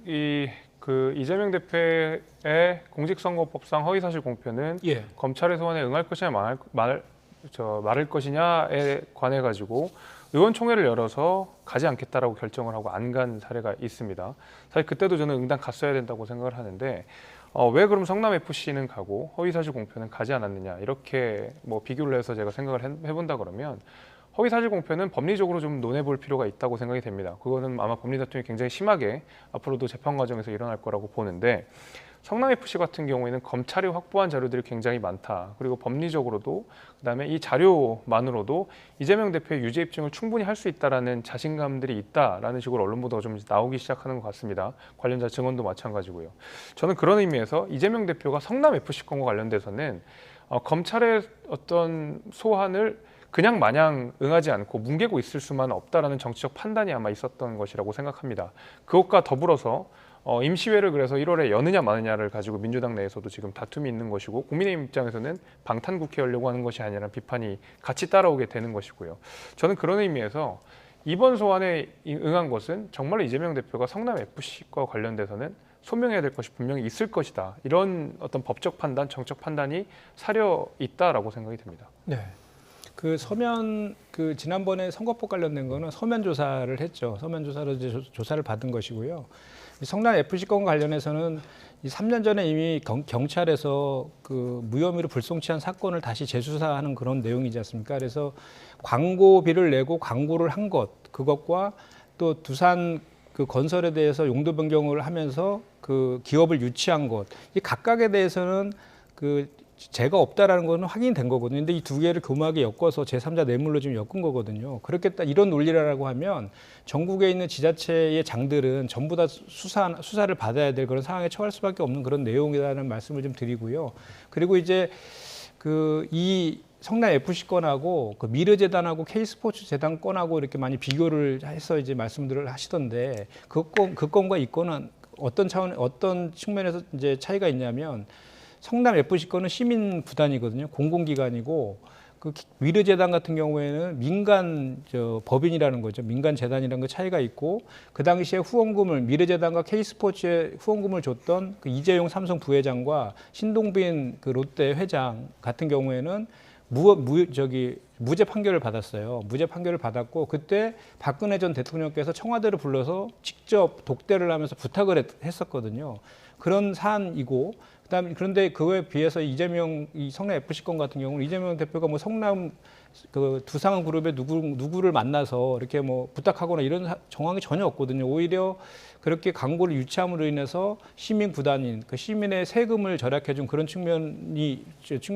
이재명 대표의 공직선거법상 허위사실 공표는 예. 검찰의 소환에 응할 것이냐 말할 것이냐에 관해 가지고 의원총회를 열어서 가지 않겠다라고 결정을 하고 안 간 사례가 있습니다. 사실 그때도 저는 응당 갔어야 된다고 생각을 하는데 왜 그럼 성남FC는 가고 허위사실 공표는 가지 않았느냐, 이렇게 뭐 비교를 해서 제가 생각을 해본다 그러면 허위사실 공표는 법리적으로 좀 논해볼 필요가 있다고 생각이 됩니다. 그거는 아마 법리 다툼이 굉장히 심하게 앞으로도 재판 과정에서 일어날 거라고 보는데, 성남FC 같은 경우에는 검찰이 확보한 자료들이 굉장히 많다. 그리고 법리적으로도, 그다음에 이 자료만으로도 이재명 대표의 유죄 입증을 충분히 할 수 있다라는 자신감들이 있다라는 식으로 언론 보도가 좀 나오기 시작하는 것 같습니다. 관련자 증언도 마찬가지고요. 저는 그런 의미에서 이재명 대표가 성남FC 건과 관련돼서는 검찰의 어떤 소환을 그냥 마냥 응하지 않고 뭉개고 있을 수만 없다라는 정치적 판단이 아마 있었던 것이라고 생각합니다. 그것과 더불어서 임시회를 그래서 1월에 여느냐 마느냐를 가지고 민주당 내에서도 지금 다툼이 있는 것이고, 국민의힘 입장에서는 방탄국회 하려고 하는 것이 아니라 비판이 같이 따라오게 되는 것이고요. 저는 그런 의미에서 이번 소환에 응한 것은 정말로 이재명 대표가 성남FC과 관련돼서는 소명해야 될 것이 분명히 있을 것이다. 이런 어떤 법적 판단, 정책 판단이 사려 있다라고 생각이 됩니다. 네. 그 서면 지난번에 선거법 관련된 거는 서면 조사를 했죠. 서면 조사로 이제 조사를 받은 것이고요. 성남 FC 건 관련해서는 3년 전에 이미 경찰에서 그 무혐의로 불송치한 사건을 다시 재수사하는 그런 내용이지 않습니까? 그래서 광고비를 내고 광고를 한 그것과 또 두산 그 건설에 대해서 용도 변경을 하면서 그 기업을 유치한 것, 이 각각에 대해서는 죄가 없다라는 거는 확인된 거거든요. 근데 이 두 개를 교묘하게 엮어서 제3자 뇌물로 지금 엮은 거거든요. 그렇게 이런 논리라고 하면 전국에 있는 지자체의 장들은 전부 다 수사를 받아야 될 그런 상황에 처할 수밖에 없는 그런 내용이라는 말씀을 좀 드리고요. 그리고 이제 이 성남FC 건하고 그 미르재단하고 K스포츠 재단 건하고 이렇게 많이 비교를 해서 이제 말씀들을 하시던데, 그 건과 이 건은 어떤 측면에서 이제 차이가 있냐면, 성남FC 건은 시민 구단이거든요. 공공기관이고, 그 미르재단 같은 경우에는 민간 법인이라는 거죠. 민간 재단이라는 거 차이가 있고, 그 당시에 후원금을 미르재단과 K스포츠에 후원금을 줬던 그 이재용 삼성 부회장과 신동빈 그 롯데 회장 같은 경우에는 무죄 판결을 받았어요. 무죄 판결을 받았고, 그때 박근혜 전 대통령께서 청와대를 불러서 직접 독대를 하면서 부탁을 했었거든요. 그런 사안이고, 그런데 그거에 비해서 이 성남FC 건 같은 경우는 이재명 대표가 뭐 성남 두산 그룹의 누구를 만나서 이렇게 뭐 부탁하거나 이런 정황이 전혀 없거든요. 오히려 그렇게 광고를 유치함으로 인해서 시민 구단인 그 시민의 세금을 절약해준 그런 측면이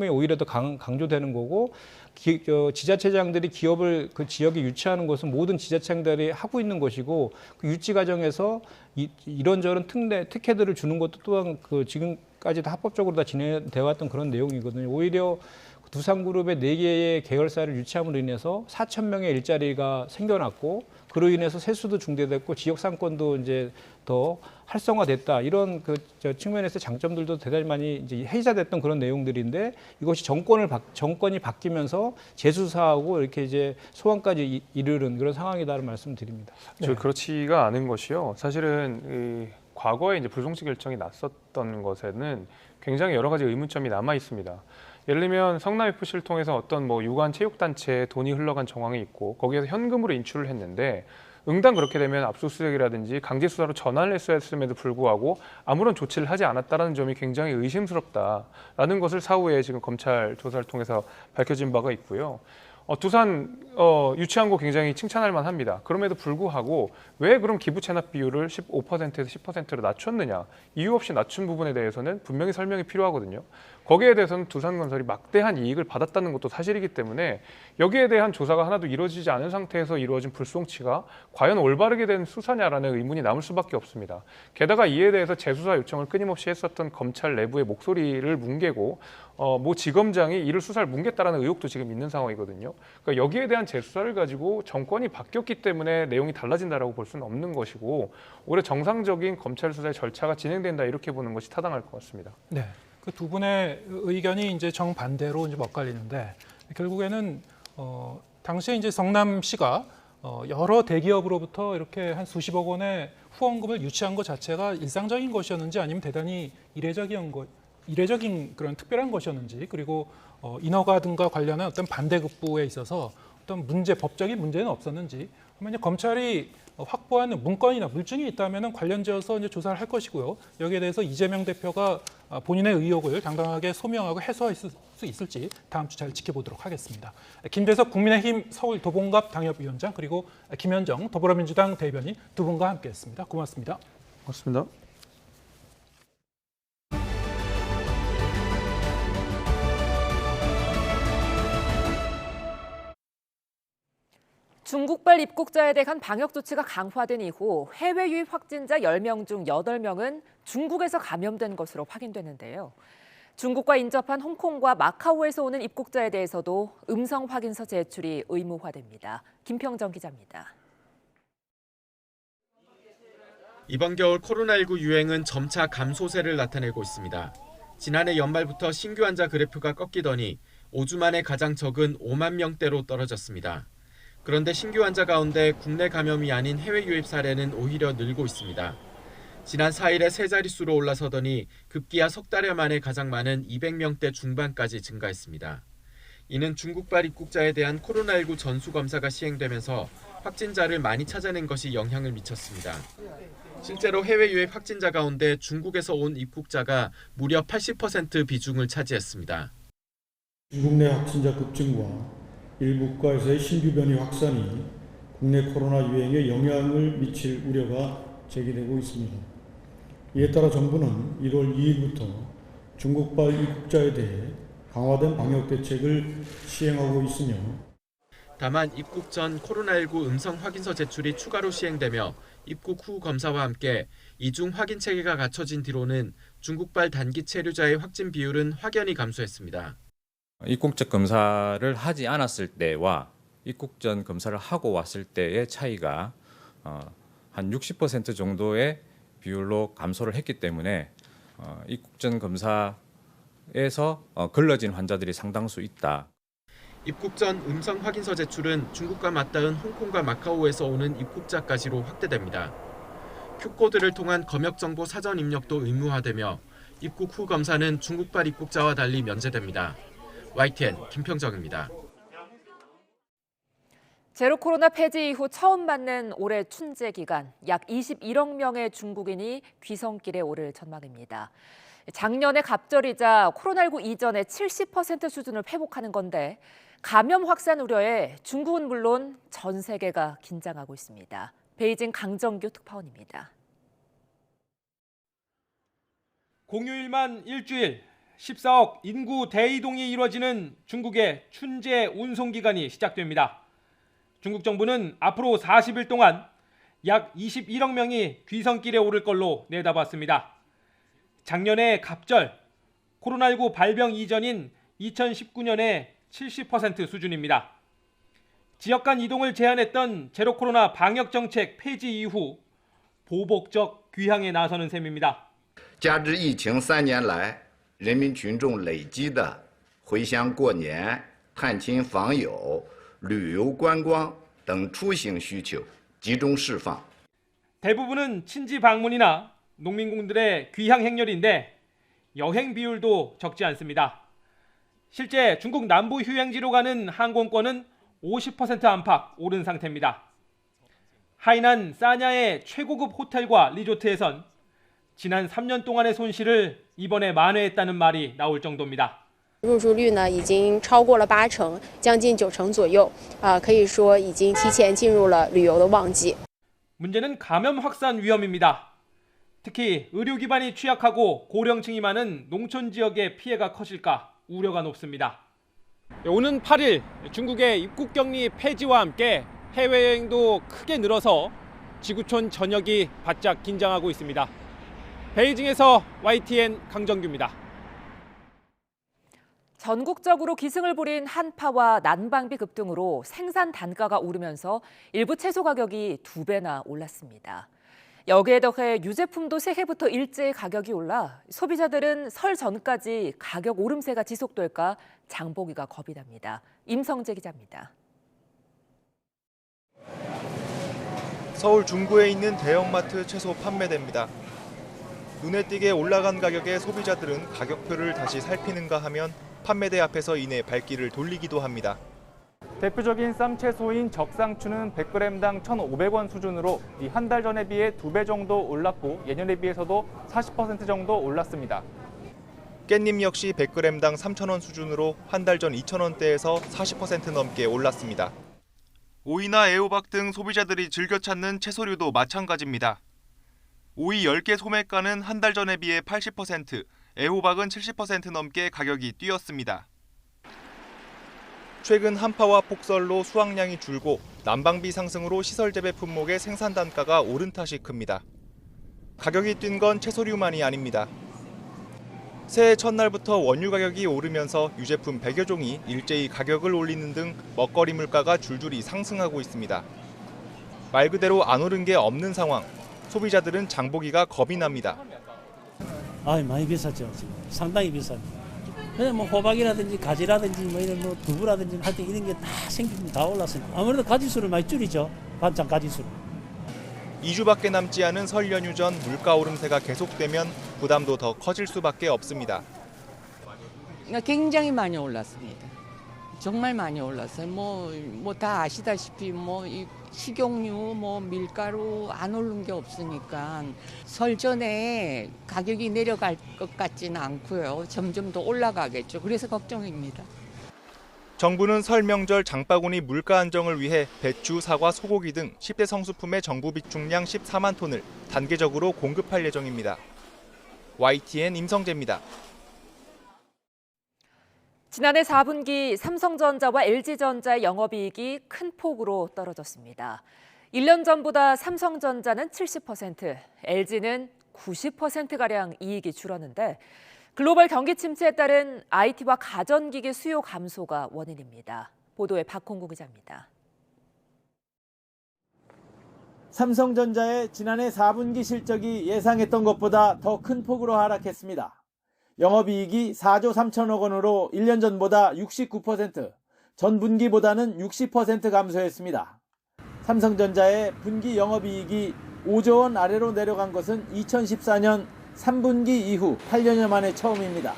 오히려 더 강조되는 거고, 지자체장들이 기업을 그 지역에 유치하는 것은 모든 지자체장들이 하고 있는 것이고, 그 유치 과정에서 이런저런 특혜들을 주는 것도 또한 지금까지도 합법적으로 다 진행되어 왔던 그런 내용이거든요. 오히려 두산그룹의 4개의 계열사를 유치함으로 인해서 4,000명의 일자리가 생겨났고, 그로 인해서 세수도 중대됐고 지역 상권도 이제 더 활성화됐다. 이런 저 측면에서 장점들도 대단히 많이 이제 해자됐던 그런 내용들인데 이것이 정권이 바뀌면서 재수사하고 이렇게 이제 소환까지 이르는 그런 상황이다라는 말씀을 드립니다. 네. 그렇지가 않은 것이요. 사실은 과거에 이제 불송치 결정이 났었던 것에는 굉장히 여러 가지 의문점이 남아 있습니다. 예를 들면 성남FC를 통해서 어떤 뭐 유관 체육단체에 돈이 흘러간 정황이 있고 거기에서 현금으로 인출을 했는데 응당 그렇게 되면 압수수색이라든지 강제 수사로 전환을 했어야 했음에도 불구하고 아무런 조치를 하지 않았다는 점이 굉장히 의심스럽다라는 것을 사후에 지금 검찰 조사를 통해서 밝혀진 바가 있고요. 두산 유치한 거 굉장히 칭찬할 만합니다. 그럼에도 불구하고 왜 그럼 기부 체납 비율을 15%에서 10%로 낮췄느냐. 이유 없이 낮춘 부분에 대해서는 분명히 설명이 필요하거든요. 거기에 대해서는 두산건설이 막대한 이익을 받았다는 것도 사실이기 때문에 여기에 대한 조사가 하나도 이루어지지 않은 상태에서 이루어진 불송치가 과연 올바르게 된 수사냐라는 의문이 남을 수밖에 없습니다. 게다가 이에 대해서 재수사 요청을 끊임없이 했었던 검찰 내부의 목소리를 뭉개고 모 지검장이 이를 수사를 뭉갰다라는 의혹도 지금 있는 상황이거든요. 그러니까 여기에 대한 재수사를 가지고 정권이 바뀌었기 때문에 내용이 달라진다라고 볼 수는 없는 것이고 올해 정상적인 검찰 수사의 절차가 진행된다 이렇게 보는 것이 타당할 것 같습니다. 네. 그 두 분의 의견이 이제 정반대로 이제 엇갈리는데 결국에는 당시에 이제 성남시가 여러 대기업으로부터 이렇게 한 수십억 원의 후원금을 유치한 것 자체가 일상적인 것이었는지 아니면 대단히 이례적인 그런 특별한 것이었는지 그리고 인허가 등과 관련한 어떤 반대급부에 있어서 어떤 법적인 문제는 없었는지 하면 검찰이 확보하는 문건이나 물증이 있다면 관련지어서 이제 조사를 할 것이고요. 여기에 대해서 이재명 대표가 본인의 의혹을 당당하게 소명하고 해소할 수 있을지 다음 주 잘 지켜보도록 하겠습니다. 김재석 국민의힘 서울 도봉갑 당협위원장 그리고 김현정 더불어민주당 대변인 두 분과 함께했습니다. 고맙습니다. 고맙습니다. 중국발 입국자에 대한 방역 조치가 강화된 이후 해외 유입 확진자 10명 중 8명은 중국에서 감염된 것으로 확인됐는데요. 중국과 인접한 홍콩과 마카오에서 오는 입국자에 대해서도 음성 확인서 제출이 의무화됩니다. 김평정 기자입니다. 이번 겨울 코로나19 유행은 점차 감소세를 나타내고 있습니다. 지난해 연말부터 신규 환자 그래프가 꺾이더니 5주 만에 가장 적은 5만 명대로 떨어졌습니다. 그런데 신규 환자 가운데 국내 감염이 아닌 해외 유입 사례는 오히려 늘고 있습니다. 지난 4일에 세 자릿수로 올라서더니 급기야 석 달여 만에 가장 많은 200명대 중반까지 증가했습니다. 이는 중국발 입국자에 대한 코로나19 전수검사가 시행되면서 확진자를 많이 찾아낸 것이 영향을 미쳤습니다. 실제로 해외 유입 확진자 가운데 중국에서 온 입국자가 무려 80% 비중을 차지했습니다. 중국 내 확진자 급증과 일부 국가에서의 신규 변이 확산이 국내 코로나 유행에 영향을 미칠 우려가 제기되고 있습니다. 이에 따라 정부는 1월 2일부터 중국발 입국자에 대해 강화된 방역 대책을 시행하고 있으며 다만 입국 전 코로나19 음성 확인서 제출이 추가로 시행되며 입국 후 검사와 함께 이중 확인 체계가 갖춰진 뒤로는 중국발 단기 체류자의 확진 비율은 확연히 감소했습니다. 입국적 검사를 하지 않았을 때와 입국 전 검사를 하고 왔을 때의 차이가 한 60% 정도의 비율로 감소를 했기 때문에 입국 전 검사에서 걸러진 환자들이 상당수 있다. 입국 전 음성 확인서 제출은 중국과 맞닿은 홍콩과 마카오에서 오는 입국자까지로 확대됩니다. Q코드를 통한 검역 정보 사전 입력도 의무화되며 입국 후 검사는 중국발 입국자와 달리 면제됩니다. YTN 김평정입니다. 제로 코로나 폐지 이후 처음 맞는 올해 춘제 기간, 약 21억 명의 중국인이 귀성길에 오를 전망입니다. 작년의 갑절이자 코로나19 이전의 70% 수준을 회복하는 건데 감염 확산 우려에 중국은 물론 전 세계가 긴장하고 있습니다. 베이징 강정규 특파원입니다. 공휴일만 일주일, 14억 인구 대이동이 이루어지는 중국의 춘제 운송기간이 시작됩니다. 중국 정부는 앞으로 40일 동안 약 21억 명이 귀성길에 오를 걸로 내다봤습니다. 작년의 갑절, 코로나19 발병 이전인 2019년의 70% 수준입니다. 지역 간 이동을 제한했던 제로 코로나 방역 정책 폐지 이후 보복적 귀향에 나서는 셈입니다. 加之疫情3年来，人民群众累积的回乡过年、探亲访友、旅游观光等出行需求集中释放。 대부분은 친지 방문이나 농민군들의 귀향 행렬인데 여행 비율도 적지 않습니다. 실제 중국 남부 휴양지로 가는 항공권은 50% 안팎 오른 상태입니다. 하이난 사냐의 최고급 호텔과 리조트에선 지난 3년 동안의 손실을 이번에 만회했다는 말이 나올 정도입니다. 入住率呢已经超过了80%，将近90%左右，可以说已经提前进入了旅游的旺季。 문제는 감염 확산 위험입니다. 특히 의료 기반이 취약하고 고령층이 많은 농촌 지역의 피해가 커질까 우려가 높습니다. 오는 8일 중국의 입국 격리 폐지와 함께 해외여행도 크게 늘어서 지구촌 전역이 바짝 긴장하고 있습니다. 베이징에서 YTN 강정규입니다. 전국적으로 기승을 부린 한파와 난방비 급등으로 생산 단가가 오르면서 일부 채소 가격이 2배나 올랐습니다. 여기에 더해 유제품도 새해부터 일제히 가격이 올라 소비자들은 설 전까지 가격 오름세가 지속될까 장보기가 겁이 납니다. 임성재 기자입니다. 서울 중구에 있는 대형마트 채소 판매대입니다. 눈에 띄게 올라간 가격에 소비자들은 가격표를 다시 살피는가 하면 판매대 앞에서 이내 발길을 돌리기도 합니다. 대표적인 쌈채소인 적상추는 100g당 1,500원 수준으로 한 달 전에 비해 2배 정도 올랐고 예년에 비해서도 40% 정도 올랐습니다. 깻잎 역시 100g당 3,000원 수준으로 한 달 전 2,000원대에서 40% 넘게 올랐습니다. 오이나 애호박 등 소비자들이 즐겨 찾는 채소류도 마찬가지입니다. 오이 10개 소매가는 한 달 전에 비해 80%, 애호박은 70% 넘게 가격이 뛰었습니다. 최근 한파와 폭설로 수확량이 줄고 난방비 상승으로 시설 재배 품목의 생산 단가가 오른 탓이 큽니다. 가격이 뛴 건 채소류만이 아닙니다. 새해 첫날부터 원유 가격이 오르면서 유제품 100여 종이 일제히 가격을 올리는 등 먹거리 물가가 줄줄이 상승하고 있습니다. 말 그대로 안 오른 게 없는 상황, 소비자들은 장보기가 겁이 납니다. 많이 비쌌죠. 지금. 상당히 비쌉니다. 그냥 뭐 호박이라든지 가지라든지 뭐 이런 뭐 두부라든지 하여튼 이런 게 다 생기면 다 올랐으니까 아무래도 가지수를 많이 줄이죠. 반찬 가지수를. 2주밖에 남지 않은 설 연휴 전 물가 오름세가 계속되면 부담도 더 커질 수밖에 없습니다. 굉장히 많이 올랐습니다. 정말 많이 올랐어요. 뭐 다 아시다시피 이 식용유, 밀가루 안 오른 게 없으니까 설 전에 가격이 내려갈 것 같지는 않고요. 점점 더 올라가겠죠. 그래서 걱정입니다. 정부는 설 명절 장바구니 물가 안정을 위해 배추, 사과, 소고기 등 10대 성수품의 정부 비축량 14만 톤을 단계적으로 공급할 예정입니다. YTN 임성재입니다. 지난해 4분기 삼성전자와 LG전자의 영업이익이 큰 폭으로 떨어졌습니다. 1년 전보다 삼성전자는 70%, LG는 90%가량 이익이 줄었는데 글로벌 경기 침체에 따른 IT와 가전기기 수요 감소가 원인입니다. 보도에 박홍구 기자입니다. 삼성전자의 지난해 4분기 실적이 예상했던 것보다 더 큰 폭으로 하락했습니다. 영업이익이 4조 3천억 원으로 1년 전보다 69%, 전분기보다는 60% 감소했습니다. 삼성전자의 분기 영업이익이 5조 원 아래로 내려간 것은 2014년 3분기 이후 8년여 만에 처음입니다.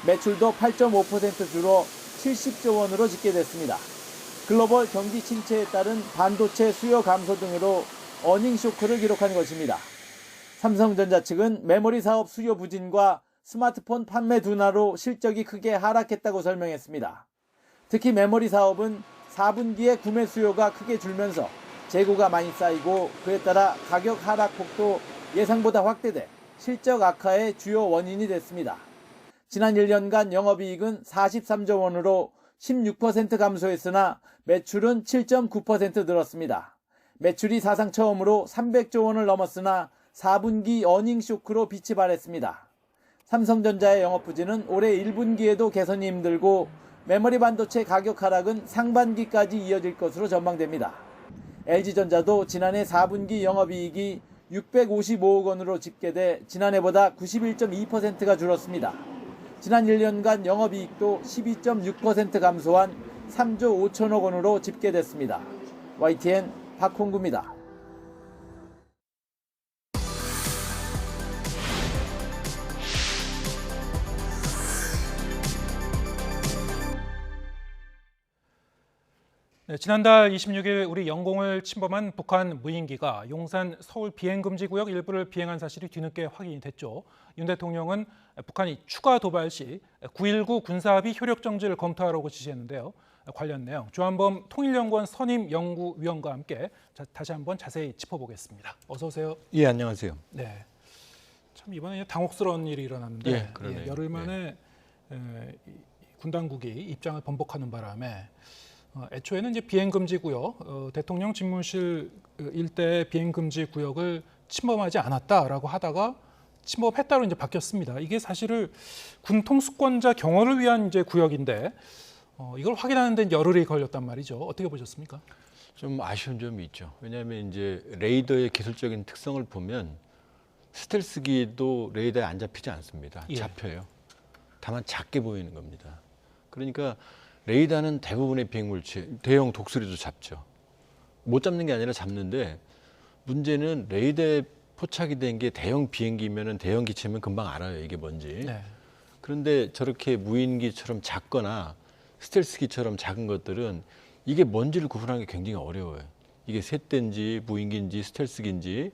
매출도 8.5% 줄어 70조 원으로 집계됐습니다. 글로벌 경기 침체에 따른 반도체 수요 감소 등으로 어닝 쇼크를 기록한 것입니다. 삼성전자 측은 메모리 사업 수요 부진과 스마트폰 판매 둔화로 실적이 크게 하락했다고 설명했습니다. 특히 메모리 사업은 4분기에 구매 수요가 크게 줄면서 재고가 많이 쌓이고 그에 따라 가격 하락폭도 예상보다 확대돼 실적 악화의 주요 원인이 됐습니다. 지난 1년간 영업이익은 43조 원으로 16% 감소했으나 매출은 7.9% 늘었습니다. 매출이 사상 처음으로 300조 원을 넘었으나 4분기 어닝 쇼크로 빛이 발했습니다. 삼성전자의 영업 부진은 올해 1분기에도 개선이 힘들고 메모리 반도체 가격 하락은 상반기까지 이어질 것으로 전망됩니다. LG전자도 지난해 4분기 영업이익이 655억 원으로 집계돼 지난해보다 91.2%가 줄었습니다. 지난 1년간 영업이익도 12.6% 감소한 3조 5천억 원으로 집계됐습니다. YTN 박홍구입니다. 네, 지난달 26일 우리 영공을 침범한 북한 무인기가 용산 서울 비행금지구역 일부를 비행한 사실이 뒤늦게 확인이 됐죠. 윤 대통령은 북한이 추가 도발 시 9.19 군사합의 효력 정지를 검토하라고 지시했는데요. 관련 내용 주한범 통일연구원 선임 연구위원과 함께 다시 한번 자세히 짚어보겠습니다. 어서 오세요. 예, 안녕하세요. 네, 참 이번에 당혹스러운 일이 일어났는데 열흘 만에 군 당국이 입장을 번복하는 바람에 애초에는 이제 비행금지구역, 대통령 집무실 일대 비행금지구역을 침범하지 않았다라고 하다가 침범했다로 이제 바뀌었습니다. 이게 사실은 군 통수권자 경호를 위한 이제 구역인데 이걸 확인하는 데 열흘이 걸렸단 말이죠. 어떻게 보셨습니까? 좀 아쉬운 점이 있죠. 왜냐하면 이제 레이더의 기술적인 특성을 보면 스텔스기도 레이더에 안 잡히지 않습니다. 잡혀요. 다만 작게 보이는 겁니다. 그러니까 레이더는 대부분의 비행물체, 대형 독수리도 잡죠. 못 잡는 게 아니라 잡는데 문제는 레이더에 포착이 된 게 대형 비행기면은 대형 기체면 금방 알아요. 이게 뭔지. 네. 그런데 저렇게 무인기처럼 작거나 스텔스기처럼 작은 것들은 이게 뭔지를 구분하는 게 굉장히 어려워요. 이게 셋대인지 무인기인지 스텔스기인지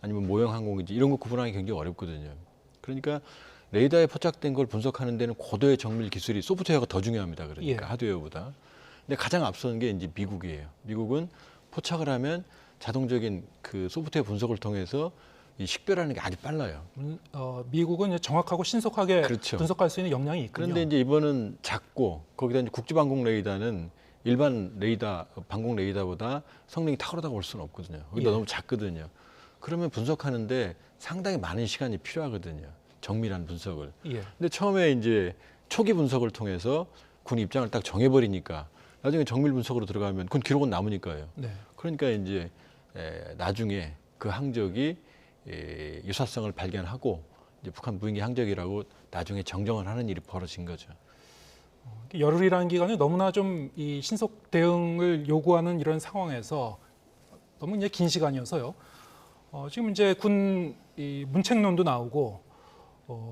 아니면 모형 항공인지 이런 거 구분하기 굉장히 어렵거든요. 그러니까 레이더에 포착된 걸 분석하는 데는 고도의 정밀 기술이 소프트웨어가 더 중요합니다. 그러니까 하드웨어보다. 근데 가장 앞서는 게 이제 미국이에요. 미국은 포착을 하면 자동적인 그 소프트웨어 분석을 통해서 이 식별하는 게 아주 빨라요. 미국은 정확하고 신속하게 그렇죠. 분석할 수 있는 역량이 있군요. 그런데 이제 이번은 작고 거기다 이제 국지방공 레이더는 일반 레이더, 방공 레이더보다 성능이 탁월하다고 볼 수는 없거든요. 거기다 너무 작거든요. 그러면 분석하는데 상당히 많은 시간이 필요하거든요. 정밀한 분석을. 근데 처음에 이제 초기 분석을 통해서 군 입장을 딱 정해버리니까 나중에 정밀 분석으로 들어가면 그건 기록은 남으니까요. 그러니까 이제 나중에 그 항적이 유사성을 발견하고 이제 북한 무인기 항적이라고 나중에 정정을 하는 일이 벌어진 거죠. 열흘이라는 기간이 너무나 좀 이 신속 대응을 요구하는 이런 상황에서 너무 이제 긴 시간이어서요. 지금 이제 군 이 문책론도 나오고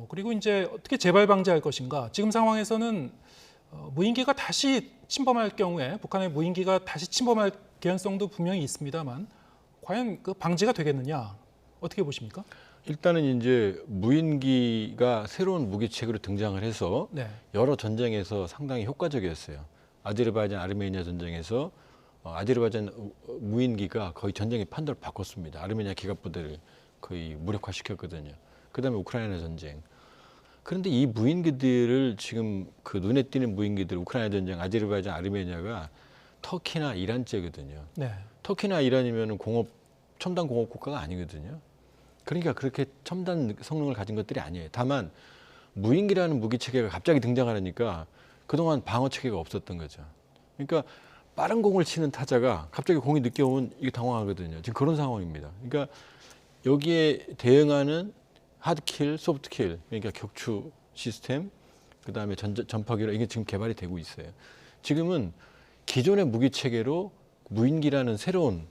그리고 이제 어떻게 재발 방지할 것인가. 지금 상황에서는 무인기가 다시 침범할 경우에 북한의 무인기가 다시 침범할 개연성도 분명히 있습니다만 과연 그 방지가 되겠느냐. 어떻게 보십니까? 일단은 이제 무인기가 새로운 무기체계로 등장을 해서 여러 전쟁에서 상당히 효과적이었어요. 아제르바이잔, 아르메니아 전쟁에서 아제르바이잔 무인기가 거의 전쟁의 판도를 바꿨습니다. 아르메니아 기갑부대를 거의 무력화시켰거든요. 그다음에 우크라이나 전쟁. 그런데 이 무인기들을 지금 그 눈에 띄는 무인기들, 우크라이나 전쟁, 아제르바이잔, 아르메니아가 터키나 이란제거든요. 터키나 이란이면 첨단 공업 국가가 아니거든요. 그러니까 그렇게 첨단 성능을 가진 것들이 아니에요. 다만 무인기라는 무기 체계가 갑자기 등장하니까 그동안 방어 체계가 없었던 거죠. 그러니까 빠른 공을 치는 타자가 갑자기 공이 늦게 오면 이게 당황하거든요. 지금 그런 상황입니다. 그러니까 여기에 대응하는 하드킬, 소프트킬, 그러니까 격추 시스템, 그다음에 전파기로 이게 지금 개발이 되고 있어요. 지금은 기존의 무기 체계로 무인기라는 새로운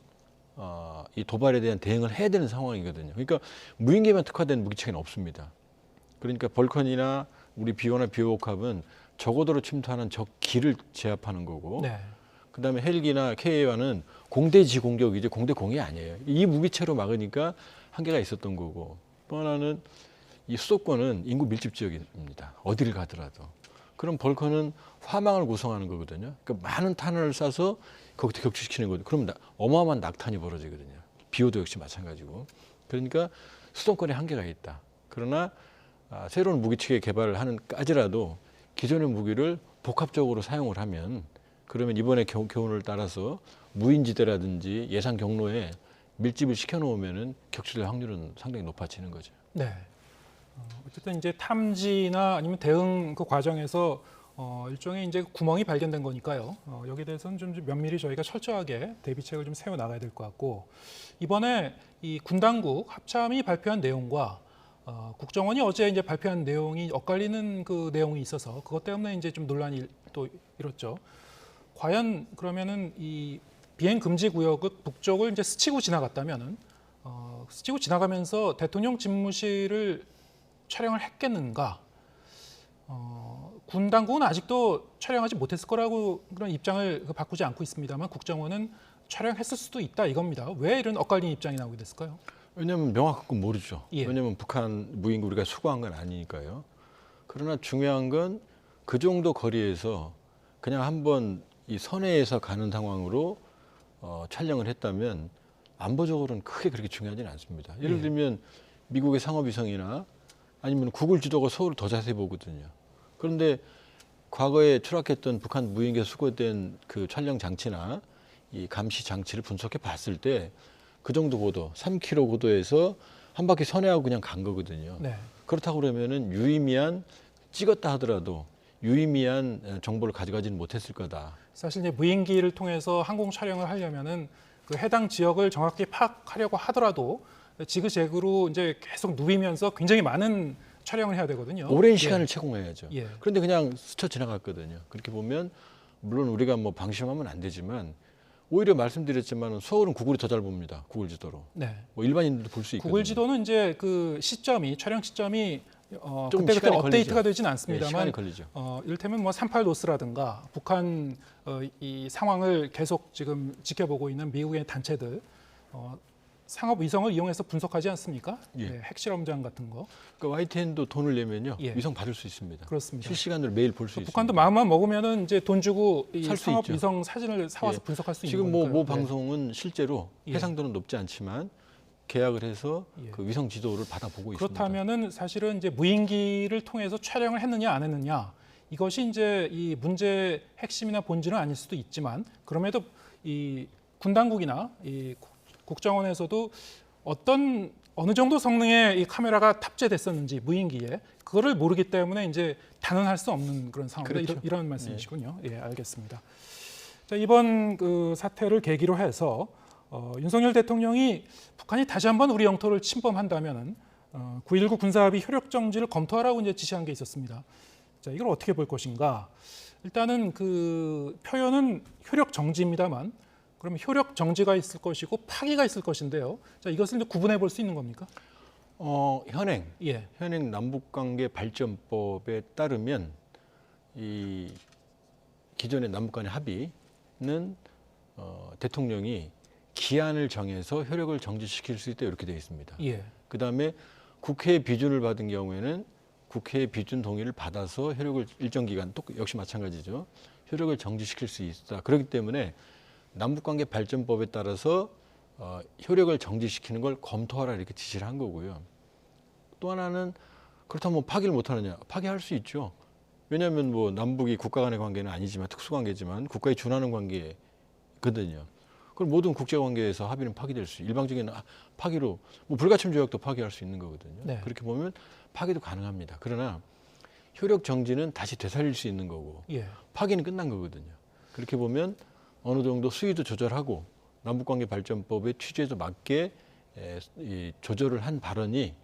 이 도발에 대한 대응을 해야 되는 상황이거든요. 그러니까 무인기만 특화된 무기 체계는 없습니다. 그러니까 벌컨이나 우리 비오나 비오캅은 저고도로 침투하는 적 기를 제압하는 거고, 그다음에 헬기나 KA1은 공대지 공격이지 공대공이 아니에요. 이 무기체로 막으니까 한계가 있었던 거고. 또 하나는 이 수도권은 인구 밀집 지역입니다. 어디를 가더라도. 그럼 벌컨은 화망을 구성하는 거거든요. 그러니까 많은 탄원을 쏴서 거기서 격추시키는 거죠. 그럼 어마어마한 낙탄이 벌어지거든요. 비오도 역시 마찬가지고. 그러니까 수도권에 한계가 있다. 그러나 새로운 무기체계 개발을 하는까지라도 기존의 무기를 복합적으로 사용을 하면 그러면 이번에 교훈을 따라서 무인지대라든지 예상 경로에 밀집을 시켜놓으면은 격추될 확률은 상당히 높아지는 거죠. 네. 어쨌든 이제 탐지나 아니면 대응 그 과정에서 일종의 이제 구멍이 발견된 거니까요. 여기에 대해서는 좀 면밀히 저희가 철저하게 대비책을 좀 세워 나가야 될 것 같고, 이번에 이 군당국 합참이 발표한 내용과 국정원이 어제 이제 발표한 내용이 엇갈리는 그 내용이 있어서 그것 때문에 이제 좀 논란이 또 일었죠. 과연 그러면은 이 비행 금지 구역을 북쪽을 이제 스치고 지나갔다면은 스치고 지나가면서 대통령 집무실을 촬영을 했겠는가? 군 당국은 아직도 촬영하지 못했을 거라고 그런 입장을 바꾸지 않고 있습니다만 국정원은 촬영했을 수도 있다 이겁니다. 왜 이런 엇갈린 입장이 나오게 됐을까요? 왜냐하면 명확한 건 모르죠. 예. 왜냐하면 북한 무인기 우리가 수거한 건 아니니까요. 그러나 중요한 건 그 정도 거리에서 그냥 한번 이 선해에서 가는 상황으로 촬영을 했다면 안보적으로는 크게 그렇게 중요하지는 않습니다. 예를 들면 미국의 상업위성이나 아니면 구글 지도가 서울을 더 자세히 보거든요. 그런데 과거에 추락했던 북한 무인기에 수거된 그 촬영 장치나 이 감시 장치를 분석해 봤을 때 그 정도 고도, 3km 고도에서 한 바퀴 선회하고 그냥 간 거거든요. 네. 그렇다고 그러면은 유의미한 찍었다 하더라도 유의미한 정보를 가져가지는 못했을 거다. 사실 이제 무인기를 통해서 항공 촬영을 하려면은 그 해당 지역을 정확히 파악하려고 하더라도 지그재그로 이제 계속 누비면서 굉장히 많은 촬영을 해야 되거든요. 오랜 시간을 채공해야죠. 예. 그런데 그냥 스쳐 지나갔거든요. 그렇게 보면 물론 우리가 뭐 방심하면 안 되지만 오히려 말씀드렸지만 서울은 구글이 더 잘 봅니다. 구글 지도로. 네. 뭐 일반인들도 볼 수 있거든요. 구글 지도는 이제 그 시점이 촬영 시점이 좀 그때 시간이 업데이트가 걸리죠. 되지는 네, 않습니다만 시간이 걸리죠. 이를테면 뭐 38노스라든가 북한 이 상황을 계속 지금 지켜보고 있는 미국의 단체들 상업 위성을 이용해서 분석하지 않습니까? 예. 네, 핵실험장 같은 거. 그러니까 YTN도 돈을 내면요 예. 위성 받을 수 있습니다. 그렇습니다. 실시간으로 매일 볼 수 있습니다. 북한도 마음만 먹으면은 이제 돈 주고 이 살수 상업 있죠. 위성 사진을 사와서 예. 분석할 수 있는 지금 거니까요. 뭐 네. 방송은 실제로 예. 해상도는 높지 않지만 계약을 해서 예. 그 위성 지도를 받아보고 있습니다. 그렇다면은 사실은 이제 무인기를 통해서 촬영을 했느냐 안 했느냐 이것이 이제 이 문제의 핵심이나 본질은 아닐 수도 있지만 그럼에도 이 군 당국이나 이 국정원에서도 어느 정도 성능의 이 카메라가 탑재됐었는지 무인기에 그거를 모르기 때문에 이제 단언할 수 없는 그런 상황이다. 그렇죠. 이런 말씀이시군요. 예, 알겠습니다. 자, 이번 그 사태를 계기로 해서 윤석열 대통령이 북한이 다시 한번 우리 영토를 침범한다면은 9.19 군사합의 효력 정지를 검토하라고 이제 지시한 게 있었습니다. 자, 이걸 어떻게 볼 것인가? 일단은 그 표현은 효력 정지입니다만, 그러면 효력 정지가 있을 것이고 파기가 있을 것인데요. 자, 이것을 이제 구분해 볼 수 있는 겁니까? 현행 남북관계 발전법에 따르면 이 기존의 남북간의 합의는 대통령이 기한을 정해서 효력을 정지시킬 수 있다 이렇게 되어 있습니다. 예. 그다음에 국회의 비준을 받은 경우에는 국회의 비준 동의를 받아서 효력을 일정 기간 또 역시 마찬가지죠. 효력을 정지시킬 수 있다. 그렇기 때문에 남북관계 발전법에 따라서 효력을 정지시키는 걸 검토하라 이렇게 지시를 한 거고요. 또 하나는 그렇다면 뭐 파기를 못하느냐? 파기할 수 있죠. 왜냐하면 뭐 남북이 국가 간의 관계는 아니지만 특수관계지만 국가에 준하는 관계거든요. 그럼 모든 국제관계에서 합의는 파기될 수 일방적인 파기로 뭐 불가침 조약도 파기할 수 있는 거거든요. 네. 그렇게 보면 파기도 가능합니다. 그러나 효력 정지는 다시 되살릴 수 있는 거고 예. 파기는 끝난 거거든요. 그렇게 보면 어느 정도 수위도 조절하고 남북관계 발전법의 취지에도 맞게 조절을 한 발언이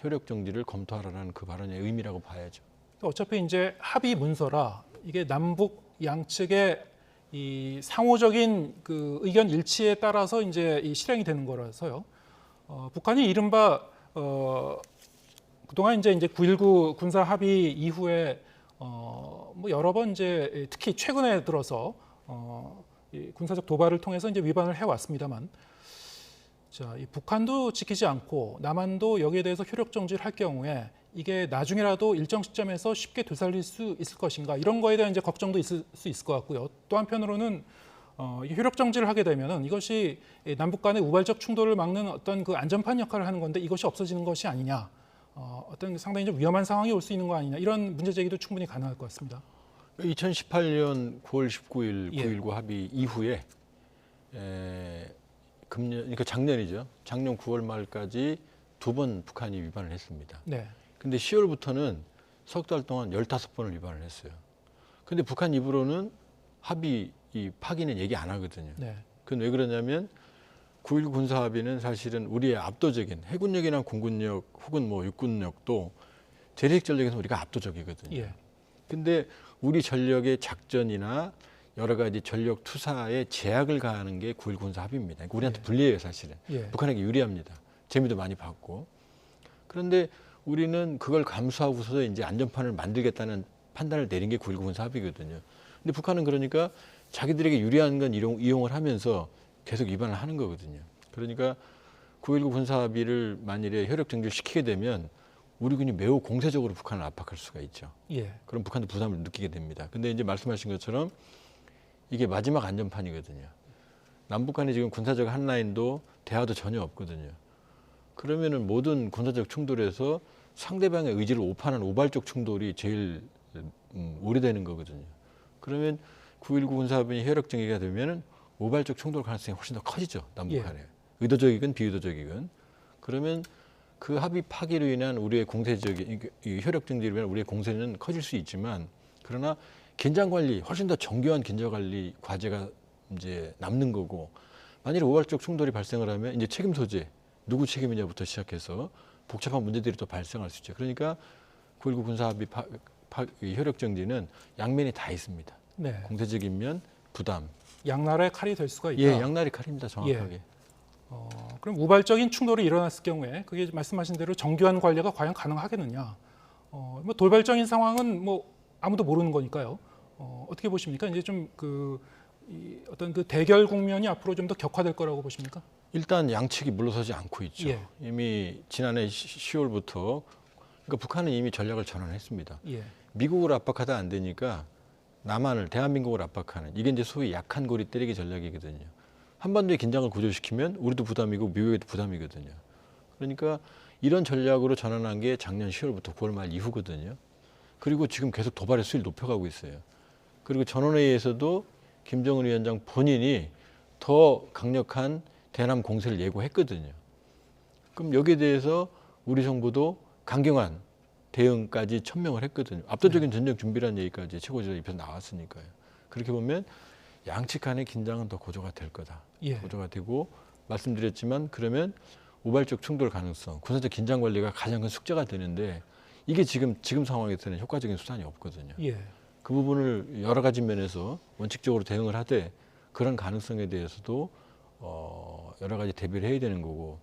효력 정지를 검토하라는 그 발언의 의미라고 봐야죠. 어차피 이제 합의 문서라 이게 남북 양측의 이 상호적인 그 의견 일치에 따라서 이제 이 실행이 되는 거라서요. 북한이 이른바 그동안 이제 9.19 군사 합의 이후에 뭐 여러 번 이제 특히 최근에 들어서 이 군사적 도발을 통해서 이제 위반을 해왔습니다만, 자, 이 북한도 지키지 않고 남한도 여기에 대해서 효력 정지를 할 경우에 이게 나중에라도 일정 시점에서 쉽게 되살릴 수 있을 것인가 이런 거에 대한 이제 걱정도 있을 수 있을 것 같고요. 또 한편으로는 이 효력 정지를 하게 되면은 이것이 남북 간의 우발적 충돌을 막는 어떤 그 안전판 역할을 하는 건데 이것이 없어지는 것이 아니냐, 어떤 상당히 좀 위험한 상황이 올 수 있는 거 아니냐 이런 문제 제기도 충분히 가능할 것 같습니다. 2018년 9월 19일 예. 9.19 합의 이후에 그러니까 작년이죠. 작년 9월 말까지 2번 북한이 위반을 했습니다. 네. 근데 10월부터는 석 달 동안 15번을 위반을 했어요. 근데 북한 입으로는 합의 이 파기는 얘기 안 하거든요. 네. 그건 왜 그러냐면 9.19 군사 합의는 사실은 우리의 압도적인 해군력이나 공군력 혹은 뭐 육군력도 재래식 전력에서 우리가 압도적이거든요. 예. 근데 우리 전력의 작전이나 여러 가지 전력 투사에 제약을 가하는 게 9.19 군사 합의입니다. 그러니까 우리한테 불리해요, 사실은. 예. 북한에게 유리합니다. 재미도 많이 받고. 그런데 우리는 그걸 감수하고서 이제 안전판을 만들겠다는 판단을 내린 게 9.19 군사 합의거든요. 근데 북한은 그러니까 자기들에게 유리한 건 이용을 하면서 계속 위반을 하는 거거든요. 그러니까 9.19 군사 합의를 만일에 효력 정지를 시키게 되면 우리 군이 매우 공세적으로 북한을 압박할 수가 있죠. 예. 그럼 북한도 부담을 느끼게 됩니다. 근데 이제 말씀하신 것처럼 이게 마지막 안전판이거든요. 남북 간에 지금 군사적 한라인도 대화도 전혀 없거든요. 그러면은 모든 군사적 충돌에서 상대방의 의지를 오판한 우발적 충돌이 제일 오래되는 거거든요. 그러면 9.19 군사합의 효력 정지가 되면은 우발적 충돌 가능성이 훨씬 더 커지죠. 남북 간에. 의도적이건 비의도적이건. 그러면 그 합의 파기로 인한 우리의 공세적인 효력 정지로 인한 우리의 공세는 커질 수 있지만 그러나 긴장 관리 훨씬 더 정교한 긴장 관리 과제가 이제 남는 거고 만일 우발적 충돌이 발생을 하면 이제 책임 소재 누구 책임이냐부터 시작해서 복잡한 문제들이 또 발생할 수 있죠. 그러니까 9.19 군사 합의 효력 정지는 양면이 다 있습니다. 네. 공세적인 면, 부담. 양날의 칼이 될 수가 있다. 예, 양날의 칼입니다. 정확하게. 예. 그럼 우발적인 충돌이 일어났을 경우에 그게 말씀하신 대로 정교한 관리가 과연 가능하겠느냐? 뭐 돌발적인 상황은 뭐 아무도 모르는 거니까요. 어떻게 보십니까? 이제 좀 어떤 그 대결 국면이 앞으로 좀 더 격화될 거라고 보십니까? 일단 양측이 물러서지 않고 있죠. 예. 이미 지난해 10월부터 그러니까 북한은 이미 전략을 전환했습니다. 예. 미국을 압박하다 안 되니까 남한을 대한민국을 압박하는 이게 이제 소위 약한 고리 때리기 전략이거든요. 한반도의 긴장을 고조시키면 우리도 부담이고 미국에도 부담이거든요. 그러니까 이런 전략으로 전환한 게 작년 10월부터 9월 말 이후거든요. 그리고 지금 계속 도발의 수위를 높여가고 있어요. 그리고 전원회의에서도 김정은 위원장 본인이 더 강력한 대남 공세를 예고했거든요. 그럼 여기에 대해서 우리 정부도 강경한 대응까지 천명을 했거든요. 압도적인 전쟁 준비라는 얘기까지 최고지사 입에서 나왔으니까요. 그렇게 보면 양측 간의 긴장은 더 고조가 될 거다. 예. 고조가 되고 말씀드렸지만 그러면 우발적 충돌 가능성, 군사적 긴장 관리가 가장 큰 숙제가 되는데 이게 지금 상황에서는 효과적인 수단이 없거든요. 예. 그 부분을 여러 가지 면에서 원칙적으로 대응을 하되 그런 가능성에 대해서도 여러 가지 대비를 해야 되는 거고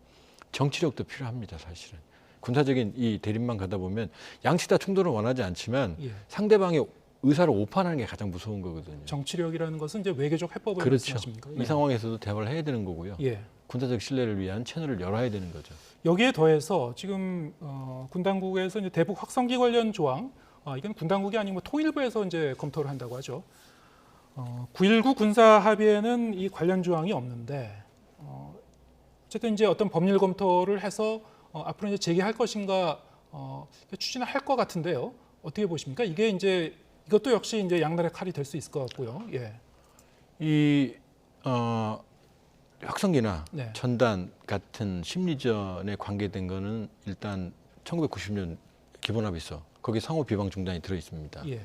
정치력도 필요합니다. 사실은. 군사적인 이 대립만 가다 보면 양측 다 충돌을 원하지 않지만 예. 상대방의 의사를 오판하는 게 가장 무서운 거거든요. 정치력이라는 것은 이제 외교적 해법을 그렇죠. 말씀하십니까? 이 상황에서도 대화를 해야 되는 거고요. 예. 군사적 신뢰를 위한 채널을 열어야 되는 거죠. 여기에 더해서 지금 군 당국에서 이제 대북 확성기 관련 조항, 이건 군 당국이 아니고 통일부에서 이제 검토를 한다고 하죠. 9.19 군사 합의에는 이 관련 조항이 없는데 어쨌든 이제 어떤 법률 검토를 해서 앞으로 이제 제기할 것인가 추진을 할 것 같은데요. 어떻게 보십니까? 이게 이제 이것도 역시 이제 양날의 칼이 될 수 있을 것 같고요. 예. 이 확성기나 네. 전단 같은 심리전에 관계된 거는 일단 1990년 기본합의서 거기 상호 비방 중단이 들어 있습니다. 예.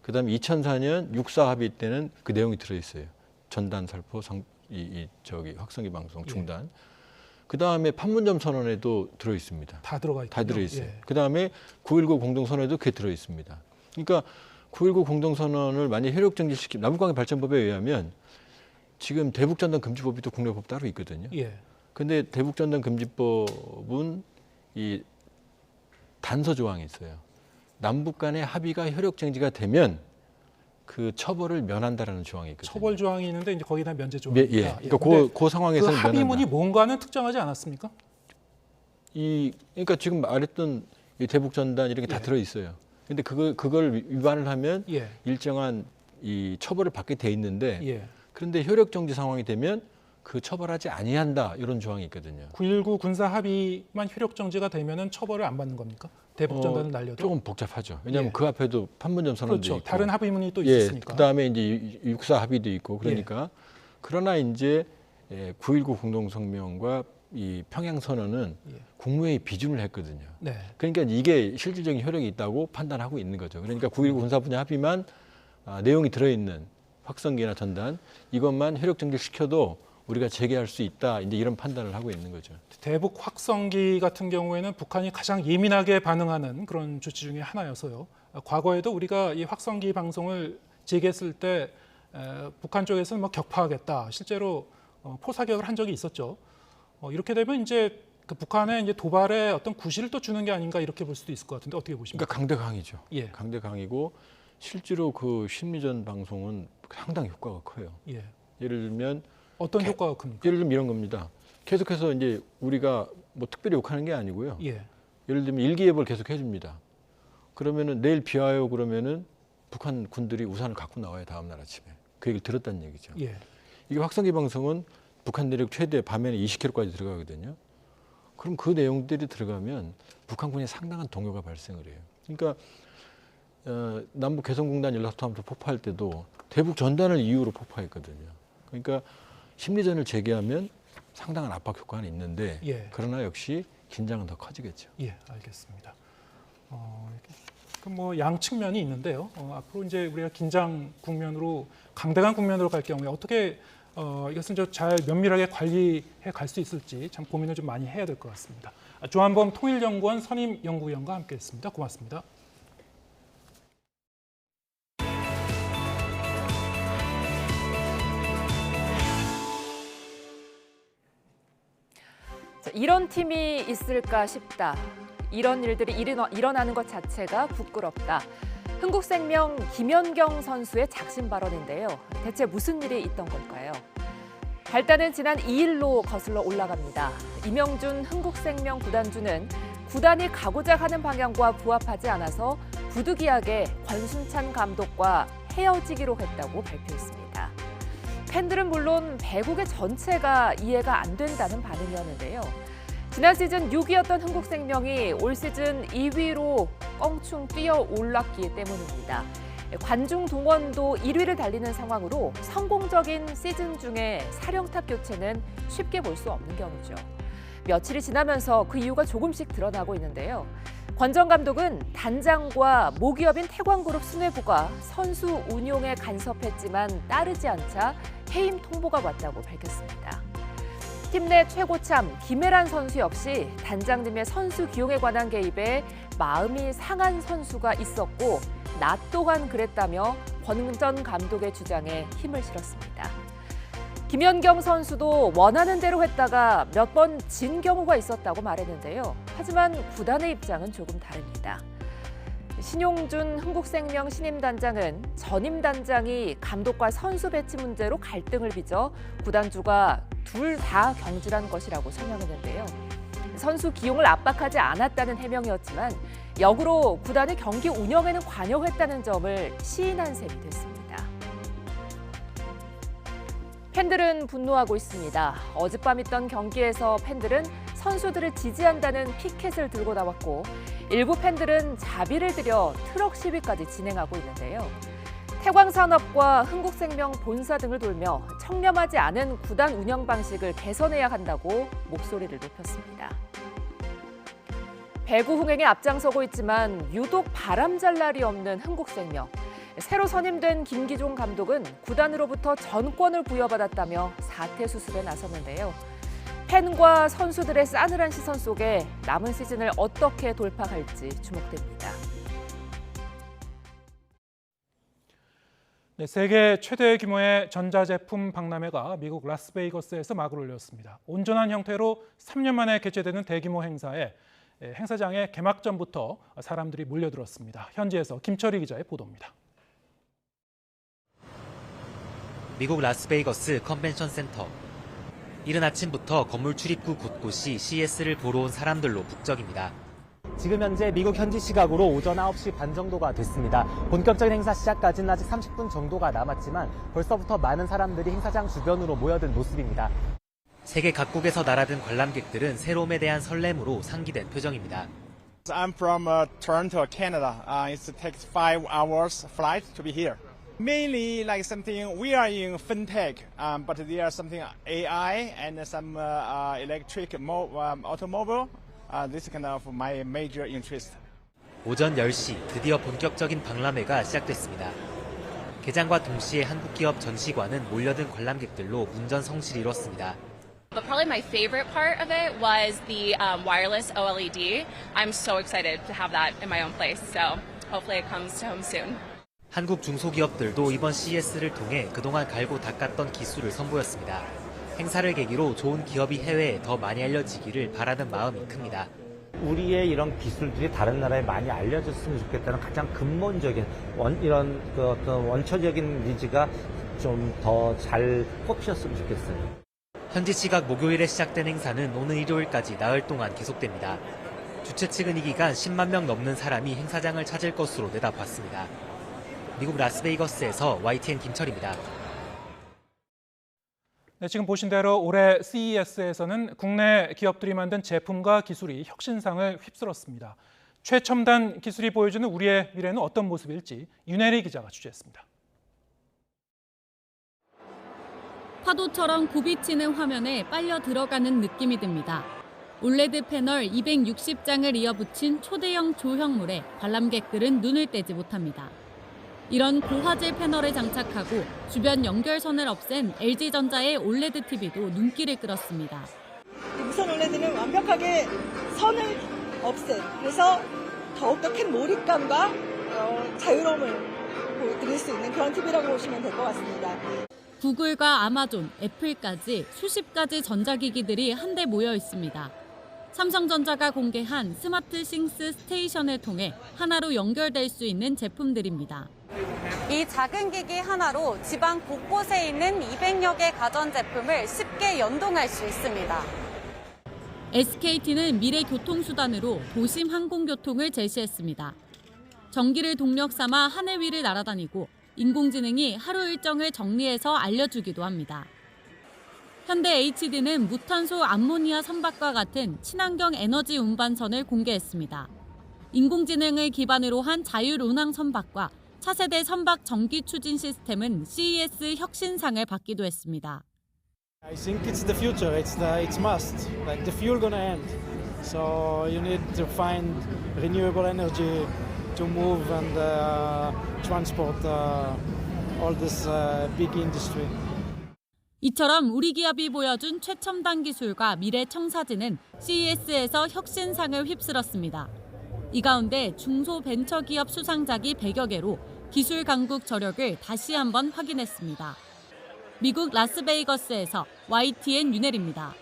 그다음에 2004년 육사 합의 때는 그 내용이 들어 있어요. 전단 살포 확성기 방송 중단. 예. 그다음에 판문점 선언에도 들어 있습니다. 다 들어가 있군요. 다 들어 있어요. 예. 그다음에 9.19 공동선언에도 그게 들어 있습니다. 그러니까 9.19 공동선언을 만약 효력 정지시키면 남북관계 발전법에 의하면 지금 대북전단 금지법이 또 국내법 따로 있거든요. 예. 근데 대북전단 금지법은 이 단서 조항이 있어요. 남북 간의 합의가 효력 정지가 되면 그 처벌을 면한다라는 조항이 있거든요. 처벌 조항이 있는데 이제 거기다 면제 조항이 있다. 예. 그러니까 그 상황에서는 그 합의문이 뭔가는 특정하지 않았습니까? 그러니까 지금 말했던 이 대북전단 이런 게 다 들어 있어요. 근데 그걸 위반을 하면 예. 일정한 이 처벌을 받게 돼 있는데 예. 그런데 효력 정지 상황이 되면 그 처벌하지 아니한다 이런 조항이 있거든요. 9.19 군사 합의만 효력 정지가 되면은 처벌을 안 받는 겁니까? 대북전단을 날려도 조금 복잡하죠. 왜냐하면 예. 그 앞에도 판문점 선언도 그렇죠. 있고 다른 합의문이 또 예, 있으니까. 그다음에 이제 육사 합의도 있고 그러니까 그러나 이제 9.19 공동성명과 이 평양 선언은 국무회의 비준을 했거든요. 네. 그러니까 이게 실질적인 효력이 있다고 판단하고 있는 거죠. 그러니까 9.19 군사 분야 합의만 내용이 들어있는 확성기나 전단 이것만 효력 정지시켜도 우리가 재개할 수 있다. 이제 이런 판단을 하고 있는 거죠. 대북 확성기 같은 경우에는 북한이 가장 예민하게 반응하는 그런 조치 중에 하나여서요. 과거에도 우리가 이 확성기 방송을 재개했을 때 북한 쪽에서는 뭐 격파하겠다. 실제로 포사격을 한 적이 있었죠. 이렇게 되면 이제 그 북한의 이제 도발에 어떤 구실을 또 주는 게 아닌가 이렇게 볼 수도 있을 것 같은데 어떻게 보십니까? 그러니까 강대강이죠. 예. 강대강이고 실제로 그 심리전 방송은 상당히 효과가 커요. 예. 예를 들면 어떤 효과가 큽니까? 예를 들면 이런 겁니다. 계속해서 이제 우리가 뭐 특별히 욕하는 게 아니고요. 예. 예를 들면 일기예보를 계속 해줍니다. 그러면은 내일 비 와요 그러면은 북한 군들이 우산을 갖고 나와요 다음 날 아침에. 그 얘기를 들었다는 얘기죠. 예. 이게 확성기 방송은 북한 내륙 최대 밤에는 20km까지 들어가거든요. 그럼 그 내용들이 들어가면 북한군이 상당한 동요가 발생을 해요. 그러니까 남북 개성공단 연락통함도 폭파할 때도 대북 전단을 이유로 폭파했거든요. 그러니까 심리전을 재개하면 상당한 압박 효과는 있는데 예. 그러나 역시 긴장은 더 커지겠죠. 예, 알겠습니다. 뭐 양측면이 있는데요. 앞으로 이제 우리가 긴장 국면으로 강대강 국면으로 갈 경우에 어떻게 이것은 잘 면밀하게 관리해 갈 수 있을지 참 고민을 좀 많이 해야 될 것 같습니다. 조한범 통일연구원 선임 연구위원과 함께했습니다. 고맙습니다. 이런 팀이 있을까 싶다. 이런 일들이 일어나는 것 자체가 부끄럽다. 흥국생명 김연경 선수의 작심 발언인데요. 대체 무슨 일이 있던 걸까요? 발단은 지난 2일로 거슬러 올라갑니다. 이명준 흥국생명 구단주는 구단이 가고자 하는 방향과 부합하지 않아서 부득이하게 권순찬 감독과 헤어지기로 했다고 발표했습니다. 팬들은 물론 배구계 전체가 이해가 안 된다는 반응이었는데요. 지난 시즌 6위였던 흥국생명이 올 시즌 2위로 껑충 뛰어 올랐기 때문입니다. 관중 동원도 1위를 달리는 상황으로 성공적인 시즌 중에 사령탑 교체는 쉽게 볼 수 없는 경우죠. 며칠이 지나면서 그 이유가 조금씩 드러나고 있는데요. 권 전 감독은 단장과 모기업인 태광그룹 수뇌부가 선수 운용에 간섭했지만 따르지 않자 해임 통보가 왔다고 밝혔습니다. 팀 내 최고참 김혜란 선수 역시 단장님의 선수 기용에 관한 개입에 마음이 상한 선수가 있었고 나 또한 그랬다며 권 전 감독의 주장에 힘을 실었습니다. 김연경 선수도 원하는 대로 했다가 몇 번 진 경우가 있었다고 말했는데요. 하지만 구단의 입장은 조금 다릅니다. 신용준 흥국생명 신임 단장은 전임 단장이 감독과 선수 배치 문제로 갈등을 빚어 구단주가 둘 다 경질한 것이라고 설명했는데요. 선수 기용을 압박하지 않았다는 해명이었지만 역으로 구단의 경기 운영에는 관여했다는 점을 시인한 셈이 됐습니다. 팬들은 분노하고 있습니다. 어젯밤 있던 경기에서 팬들은 선수들을 지지한다는 피켓을 들고 나왔고 일부 팬들은 자비를 들여 트럭 시위까지 진행하고 있는데요. 태광산업과 흥국생명 본사 등을 돌며 청렴하지 않은 구단 운영 방식을 개선해야 한다고 목소리를 높였습니다. 배구 흥행에 앞장서고 있지만 유독 바람잘 날이 없는 흥국생명. 새로 선임된 김기종 감독은 구단으로부터 전권을 부여받았다며 사퇴 수습에 나섰는데요. 팬과 선수들의 싸늘한 시선 속에 남은 시즌을 어떻게 돌파할지 주목됩니다. 네, 세계 최대 규모의 전자제품 박람회가 미국 라스베이거스에서 막을 올렸습니다. 온전한 형태로 3년 만에 개최되는 대규모 행사에 행사장의 개막 전부터 사람들이 몰려들었습니다. 현지에서 김철희 기자의 보도입니다. 미국 라스베이거스 컨벤션 센터. 이른 아침부터 건물 출입구 곳곳이 CES를 보러 온 사람들로 북적입니다. 지금 현재 미국 현지 시각으로 오전 9시 반 정도가 됐습니다. 본격적인 행사 시작까지는 아직 30분 정도가 남았지만 벌써부터 많은 사람들이 행사장 주변으로 모여든 모습입니다. 세계 각국에서 날아든 관람객들은 새로움에 대한 설렘으로 상기된 표정입니다. I'm from Toronto, Canada. It takes 5 hours flight to be here. Mainly like something we are in fintech, but there are something AI and some electric automobile. This is kind of my major interest. 오전 10시 드디어 본격적인 박람회가 시작됐습니다. 개장과 동시에 한국 기업 전시관은 몰려든 관람객들로 문전성시를 이뤘습니다. But probably my favorite part of it was the wireless OLED. I'm so excited to have that in my own place. So hopefully it comes to home soon. 한국 중소기업들도 이번 CES를 통해 그동안 갈고 닦았던 기술을 선보였습니다. 행사를 계기로 좋은 기업이 해외에 더 많이 알려지기를 바라는 마음이 큽니다. 우리의 이런 기술들이 다른 나라에 많이 알려졌으면 좋겠다는 가장 근본적인 이런 어떤 원초적인 니즈가 좀 더 잘 꼽혔으면 좋겠어요. 현지 시각 목요일에 시작된 행사는 오는 일요일까지 나흘 동안 계속됩니다. 주최 측은 이 기간 10만 명 넘는 사람이 행사장을 찾을 것으로 내다봤습니다. 미국 라스베이거스에서 YTN 김철입니다. 네, 지금 보신 대로 올해 CES에서는 국내 기업들이 만든 제품과 기술이 혁신상을 휩쓸었습니다. 최첨단 기술이 보여주는 우리의 미래는 어떤 모습일지 윤혜리 기자가 취재했습니다. 파도처럼 굽이치는 화면에 빨려 들어가는 느낌이 듭니다. 올레드 패널 260장을 이어붙인 초대형 조형물에 관람객들은 눈을 떼지 못합니다. 이런 고화질 패널을 장착하고 주변 연결선을 없앤 LG전자의 올레드 TV도 눈길을 끌었습니다. 무선 올레드는 완벽하게 선을 없앤, 그래서 더욱더 큰 몰입감과 자유로움을 보여드릴 수 있는 그런 TV라고 보시면 될 것 같습니다. 구글과 아마존, 애플까지 수십 가지 전자기기들이 한데 모여 있습니다. 삼성전자가 공개한 스마트 싱스 스테이션을 통해 하나로 연결될 수 있는 제품들입니다. 이 작은 기기 하나로 지방 곳곳에 있는 200여 개 가전제품을 쉽게 연동할 수 있습니다. SKT는 미래 교통수단으로 도심 항공교통을 제시했습니다. 전기를 동력 삼아 하늘 위를 날아다니고 인공지능이 하루 일정을 정리해서 알려주기도 합니다. 현대 HD는 무탄소 암모니아 선박과 같은 친환경 에너지 운반선을 공개했습니다. 인공지능을 기반으로 한 자율운항 선박과 차세대 선박 전기 추진 시스템은 CES 혁신상을 받기도 했습니다. I think it's the future. It's must. Like the fuel gonna end, so you need to find renewable energy to move and transport all this big industry. 이처럼 우리 기업이 보여준 최첨단 기술과 미래 청사진은 CES에서 혁신상을 휩쓸었습니다. 이 가운데 중소벤처기업 수상작이 100여 개로 기술 강국 저력을 다시 한번 확인했습니다. 미국 라스베이거스에서 YTN 윤혜리입니다.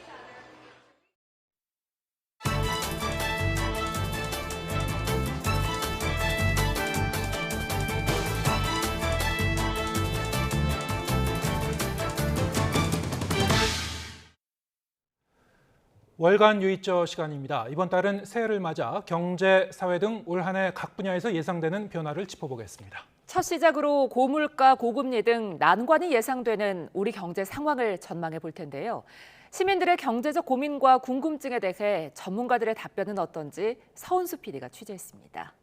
월간 유의저 시간입니다. 이번 달은 새해를 맞아 경제, 사회 등 올 한 해 각 분야에서 예상되는 변화를 짚어보겠습니다. 첫 시작으로 고물가, 고금리 등 난관이 예상되는 우리 경제 상황을 전망해 볼 텐데요. 시민들의 경제적 고민과 궁금증에 대해 전문가들의 답변은 어떤지 서은수 PD가 취재했습니다.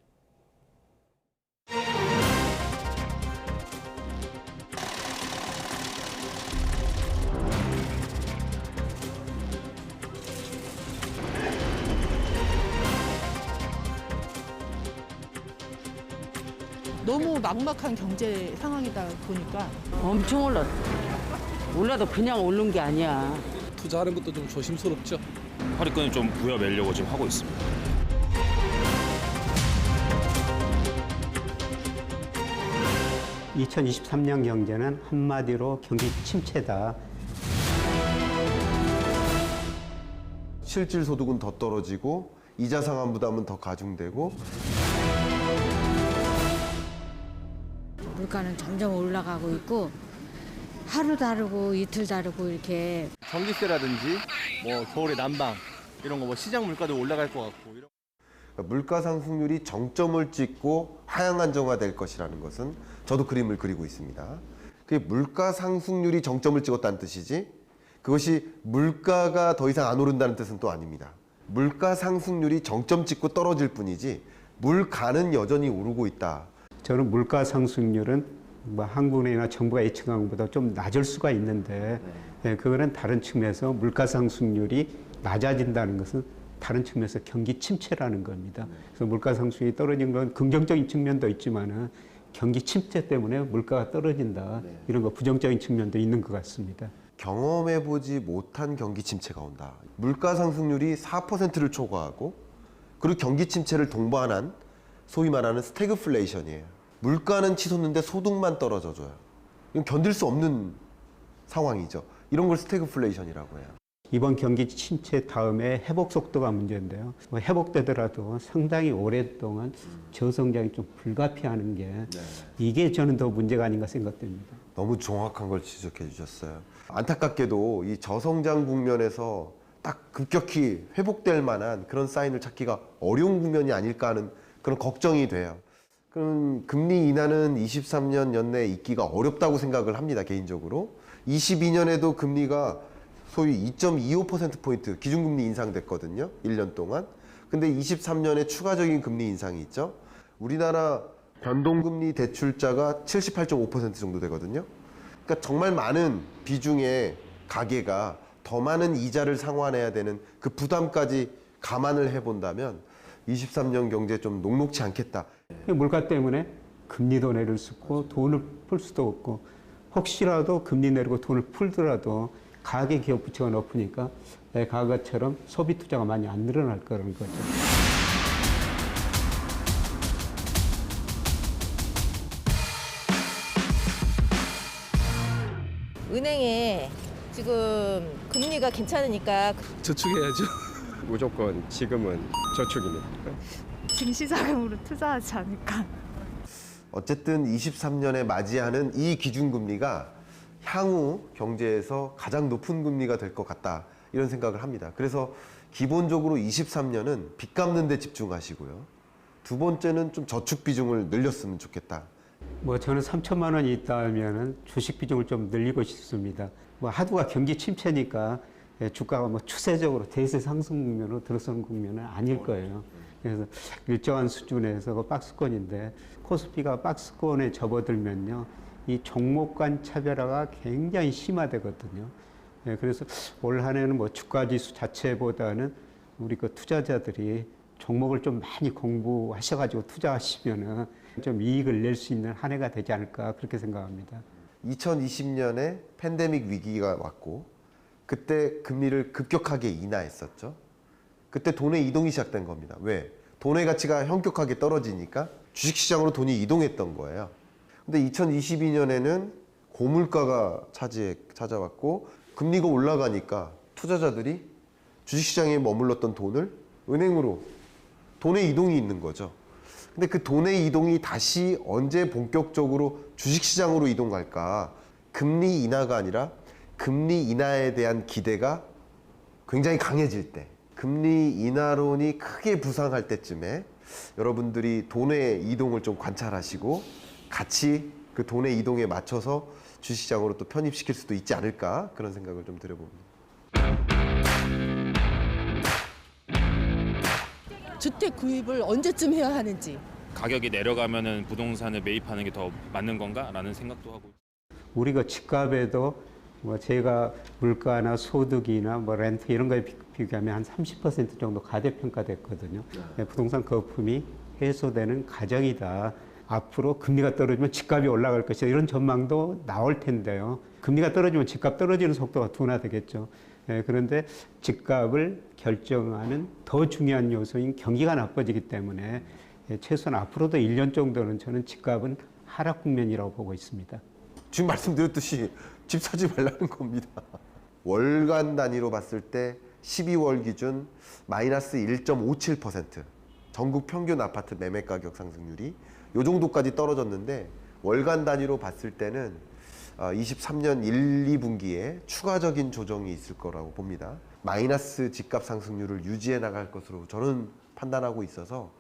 너무 막막한 경제 상황이다 보니까 엄청 올랐어. 올라도 그냥 오른 게 아니야. 투자하는 것도 좀 조심스럽죠. 할인권을 좀 부여매려고 지금 하고 있습니다. (2023년) 경제는 한마디로 경기 침체다. 실질 소득은 더 떨어지고 이자 상환 부담은 더 가중되고 물가는 점점 올라가고 있고 하루 다르고 이틀 다르고 이렇게 전기세라든지 뭐 겨울에 난방 이런 거 뭐 시장 물가도 올라갈 것 같고 이런. 물가 상승률이 정점을 찍고 하향 안정화될 것이라는 것은 저도 그림을 그리고 있습니다. 그게 물가 상승률이 정점을 찍었다는 뜻이지 그것이 물가가 더 이상 안 오른다는 뜻은 또 아닙니다. 물가 상승률이 정점 찍고 떨어질 뿐이지 물가는 여전히 오르고 있다. 저는 물가 상승률은 뭐 한국은행이나 정부가 예측한 것보다 좀 낮을 수가 있는데 그거는 다른 측면에서 물가 상승률이 낮아진다는 것은 다른 측면에서 경기 침체라는 겁니다. 그래서 물가 상승률이 떨어진 건 긍정적인 측면도 있지만은 경기 침체 때문에 물가가 떨어진다. 이런 거 부정적인 측면도 있는 것 같습니다. 경험해보지 못한 경기 침체가 온다. 물가 상승률이 4%를 초과하고 그리고 경기 침체를 동반한 소위 말하는 스태그플레이션이에요. 물가는 치솟는데 소득만 떨어져줘요. 이건 견딜 수 없는 상황이죠. 이런 걸 스태그플레이션이라고 해요. 이번 경기 침체 다음에 회복 속도가 문제인데요. 회복되더라도 상당히 오랫동안 저성장이 좀 불가피하는 게 이게 저는 더 문제가 아닌가 생각됩니다. 너무 정확한 걸 지적해 주셨어요. 안타깝게도 이 저성장 국면에서 딱 급격히 회복될 만한 그런 사인을 찾기가 어려운 국면이 아닐까 하는 그런 걱정이 돼요. 그럼 금리 인하는 23년 연내에 있기가 어렵다고 생각을 합니다, 개인적으로. 22년에도 금리가 소위 2.25%포인트 기준금리 인상됐거든요. 1년 동안. 근데 23년에 추가적인 금리 인상이 있죠. 우리나라 변동금리 대출자가 78.5% 정도 되거든요. 그러니까 정말 많은 비중의 가계가 더 많은 이자를 상환해야 되는 그 부담까지 감안을 해본다면 23년 경제 좀 녹록지 않겠다. 물가 때문에 금리도 내릴 수 없고 돈을 풀 수도 없고 혹시라도 금리 내리고 돈을 풀더라도 가계기업 부채가 높으니까 과거처럼 소비 투자가 많이 안 늘어날 거라는 거죠. 은행에 지금 금리가 괜찮으니까 저축해야죠. 무조건 지금은 저축입니다. 증시자금으로 투자하지 않을까. 어쨌든 23년에 맞이하는 이 기준금리가 향후 경제에서 가장 높은 금리가 될 것 같다 이런 생각을 합니다. 그래서 기본적으로 23년은 빚 갚는 데 집중하시고요. 두 번째는 좀 저축 비중을 늘렸으면 좋겠다. 저는 3천만 원이 있다면 주식 비중을 좀 늘리고 싶습니다. 하도가 경기 침체니까 주가가 추세적으로 대세 상승 국면으로 들어서는 국면은 아닐 거예요. 그래서 일정한 수준에서 박스권인데 코스피가 박스권에 접어들면요. 이 종목 간 차별화가 굉장히 심화되거든요. 그래서 올 한 해는 주가 지수 자체보다는 우리 투자자들이 종목을 좀 많이 공부하셔가지고 투자하시면은 좀 이익을 낼 수 있는 한 해가 되지 않을까 그렇게 생각합니다. 2020년에 팬데믹 위기가 왔고 그때 금리를 급격하게 인하했었죠. 그때 돈의 이동이 시작된 겁니다. 왜? 돈의 가치가 현격하게 떨어지니까 주식시장으로 돈이 이동했던 거예요. 근데 2022년에는 고물가가 찾아왔고 금리가 올라가니까 투자자들이 주식시장에 머물렀던 돈을 은행으로 돈의 이동이 있는 거죠. 근데 그 돈의 이동이 다시 언제 본격적으로 주식시장으로 이동할까? 금리 인하가 아니라 금리 인하에 대한 기대가 굉장히 강해질 때, 금리 인하론이 크게 부상할 때쯤에 여러분들이 돈의 이동을 좀 관찰하시고 같이 그 돈의 이동에 맞춰서 주식시장으로 또 편입시킬 수도 있지 않을까 그런 생각을 좀 드려봅니다. 주택 구입을 언제쯤 해야 하는지. 가격이 내려가면은 부동산을 매입하는 게 더 맞는 건가라는 생각도 하고. 우리가 집값에도 제가 물가나 소득이나 렌트 이런 거에 비교하면 한 30% 정도 가대평가됐거든요. 부동산 거품이 해소되는 과정이다. 앞으로 금리가 떨어지면 집값이 올라갈 것이다. 이런 전망도 나올 텐데요. 금리가 떨어지면 집값 떨어지는 속도가 둔화되겠죠. 그런데 집값을 결정하는 더 중요한 요소인 경기가 나빠지기 때문에 최소한 앞으로도 1년 정도는 저는 집값은 하락 국면이라고 보고 있습니다. 지금 말씀드렸듯이 집 사지 말라는 겁니다. 월간 단위로 봤을 때 12월 기준 마이너스 1.57%, 전국 평균 아파트 매매 가격 상승률이 이 정도까지 떨어졌는데 월간 단위로 봤을 때는 23년 1, 2분기에 추가적인 조정이 있을 거라고 봅니다. 마이너스 집값 상승률을 유지해 나갈 것으로 저는 판단하고 있어서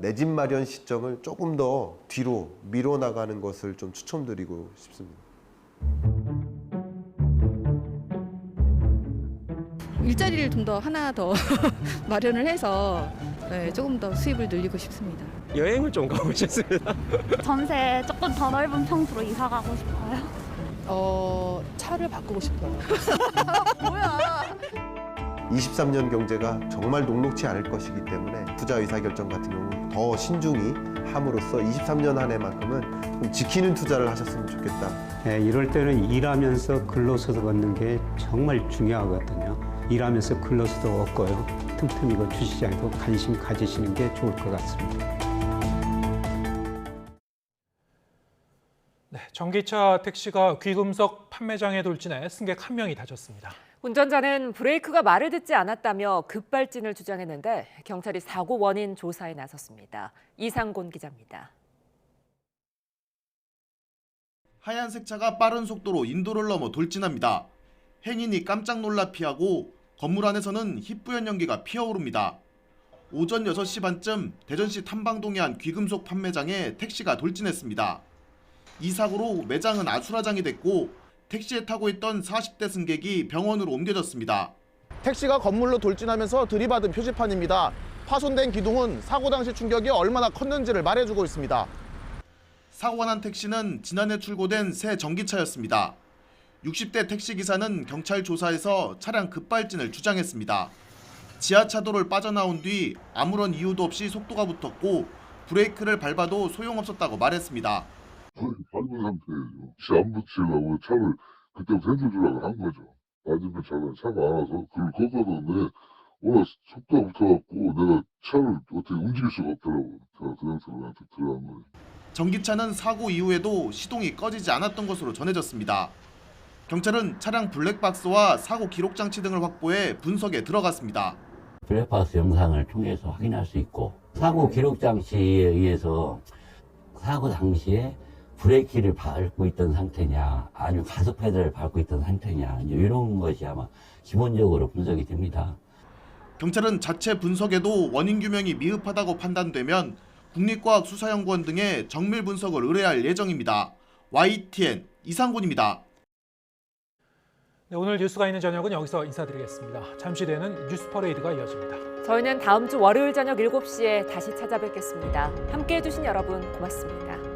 내 집 마련 시점을 조금 더 뒤로 미뤄 나가는 것을 좀 추천드리고 싶습니다. 일자리를 좀 더 하나 더 마련을 해서 조금 더 수입을 늘리고 싶습니다. 여행을 좀 가고 싶습니다. 전세 조금 더 넓은 평수로 이사 가고 싶어요. 차를 바꾸고 싶어요. 뭐야? 23년 경제가 정말 녹록치 않을 것이기 때문에 투자 의사결정 같은 경우는 더 신중히 함으로써 23년 한 해만큼은 좀 지키는 투자를 하셨으면 좋겠다. 네, 이럴 때는 일하면서 근로소득 얻는 게 정말 중요하거든요. 일하면서 근로소득 얻고요. 틈틈이 그 주시장에도 관심 가지시는 게 좋을 것 같습니다. 네, 전기차 택시가 귀금속 판매장에 돌진해 승객 1명이 다쳤습니다. 운전자는 브레이크가 말을 듣지 않았다며 급발진을 주장했는데 경찰이 사고 원인 조사에 나섰습니다. 이상곤 기자입니다. 하얀색 차가 빠른 속도로 인도를 넘어 돌진합니다. 행인이 깜짝 놀라 피하고 건물 안에서는 희뿌연 연기가 피어오릅니다. 오전 6시 반쯤 대전시 탐방동의 한 귀금속 판매장에 택시가 돌진했습니다. 이 사고로 매장은 아수라장이 됐고 택시에 타고 있던 40대 승객이 병원으로 옮겨졌습니다. 택시가 건물로 돌진하면서 들이받은 표지판입니다. 파손된 기둥은 사고 당시 충격이 얼마나 컸는지를 말해주고 있습니다. 사고가 난 택시는 지난해 출고된 새 전기차였습니다. 60대 택시기사는 경찰 조사에서 차량 급발진을 주장했습니다. 지하차도를 빠져나온 뒤 아무런 이유도 없이 속도가 붙었고 브레이크를 밟아도 소용없었다고 말했습니다. 밟은 상태예요. 안 붙이려고 차를 그때부터 핸들 조작을 한 거죠. 맞으면 차가 안 와서 그걸 꺾었는데 워낙 속도가 붙어갖고 내가 차를 어떻게 움직일 수가 없더라고요. 제가 그 상태로 나한테 들어간 거예요. 전기차는 사고 이후에도 시동이 꺼지지 않았던 것으로 전해졌습니다. 경찰은 차량 블랙박스와 사고 기록 장치 등을 확보해 분석에 들어갔습니다. 블랙박스 영상을 통해서 확인할 수 있고 사고 기록 장치에 의해서 사고 당시에 브레이크를 밟고 있던 상태냐 아니면 가속 페달을 밟고 있던 상태냐 이런 것이 아마 기본적으로 분석이 됩니다. 경찰은 자체 분석에도 원인 규명이 미흡하다고 판단되면 국립과학수사연구원 등의 정밀 분석을 의뢰할 예정입니다. YTN 이상곤입니다. 네, 오늘 뉴스가 있는 저녁은 여기서 인사드리겠습니다. 잠시 뒤에는 뉴스 퍼레이드가 이어집니다. 저희는 다음 주 월요일 저녁 7시에 다시 찾아뵙겠습니다. 함께해 주신 여러분 고맙습니다.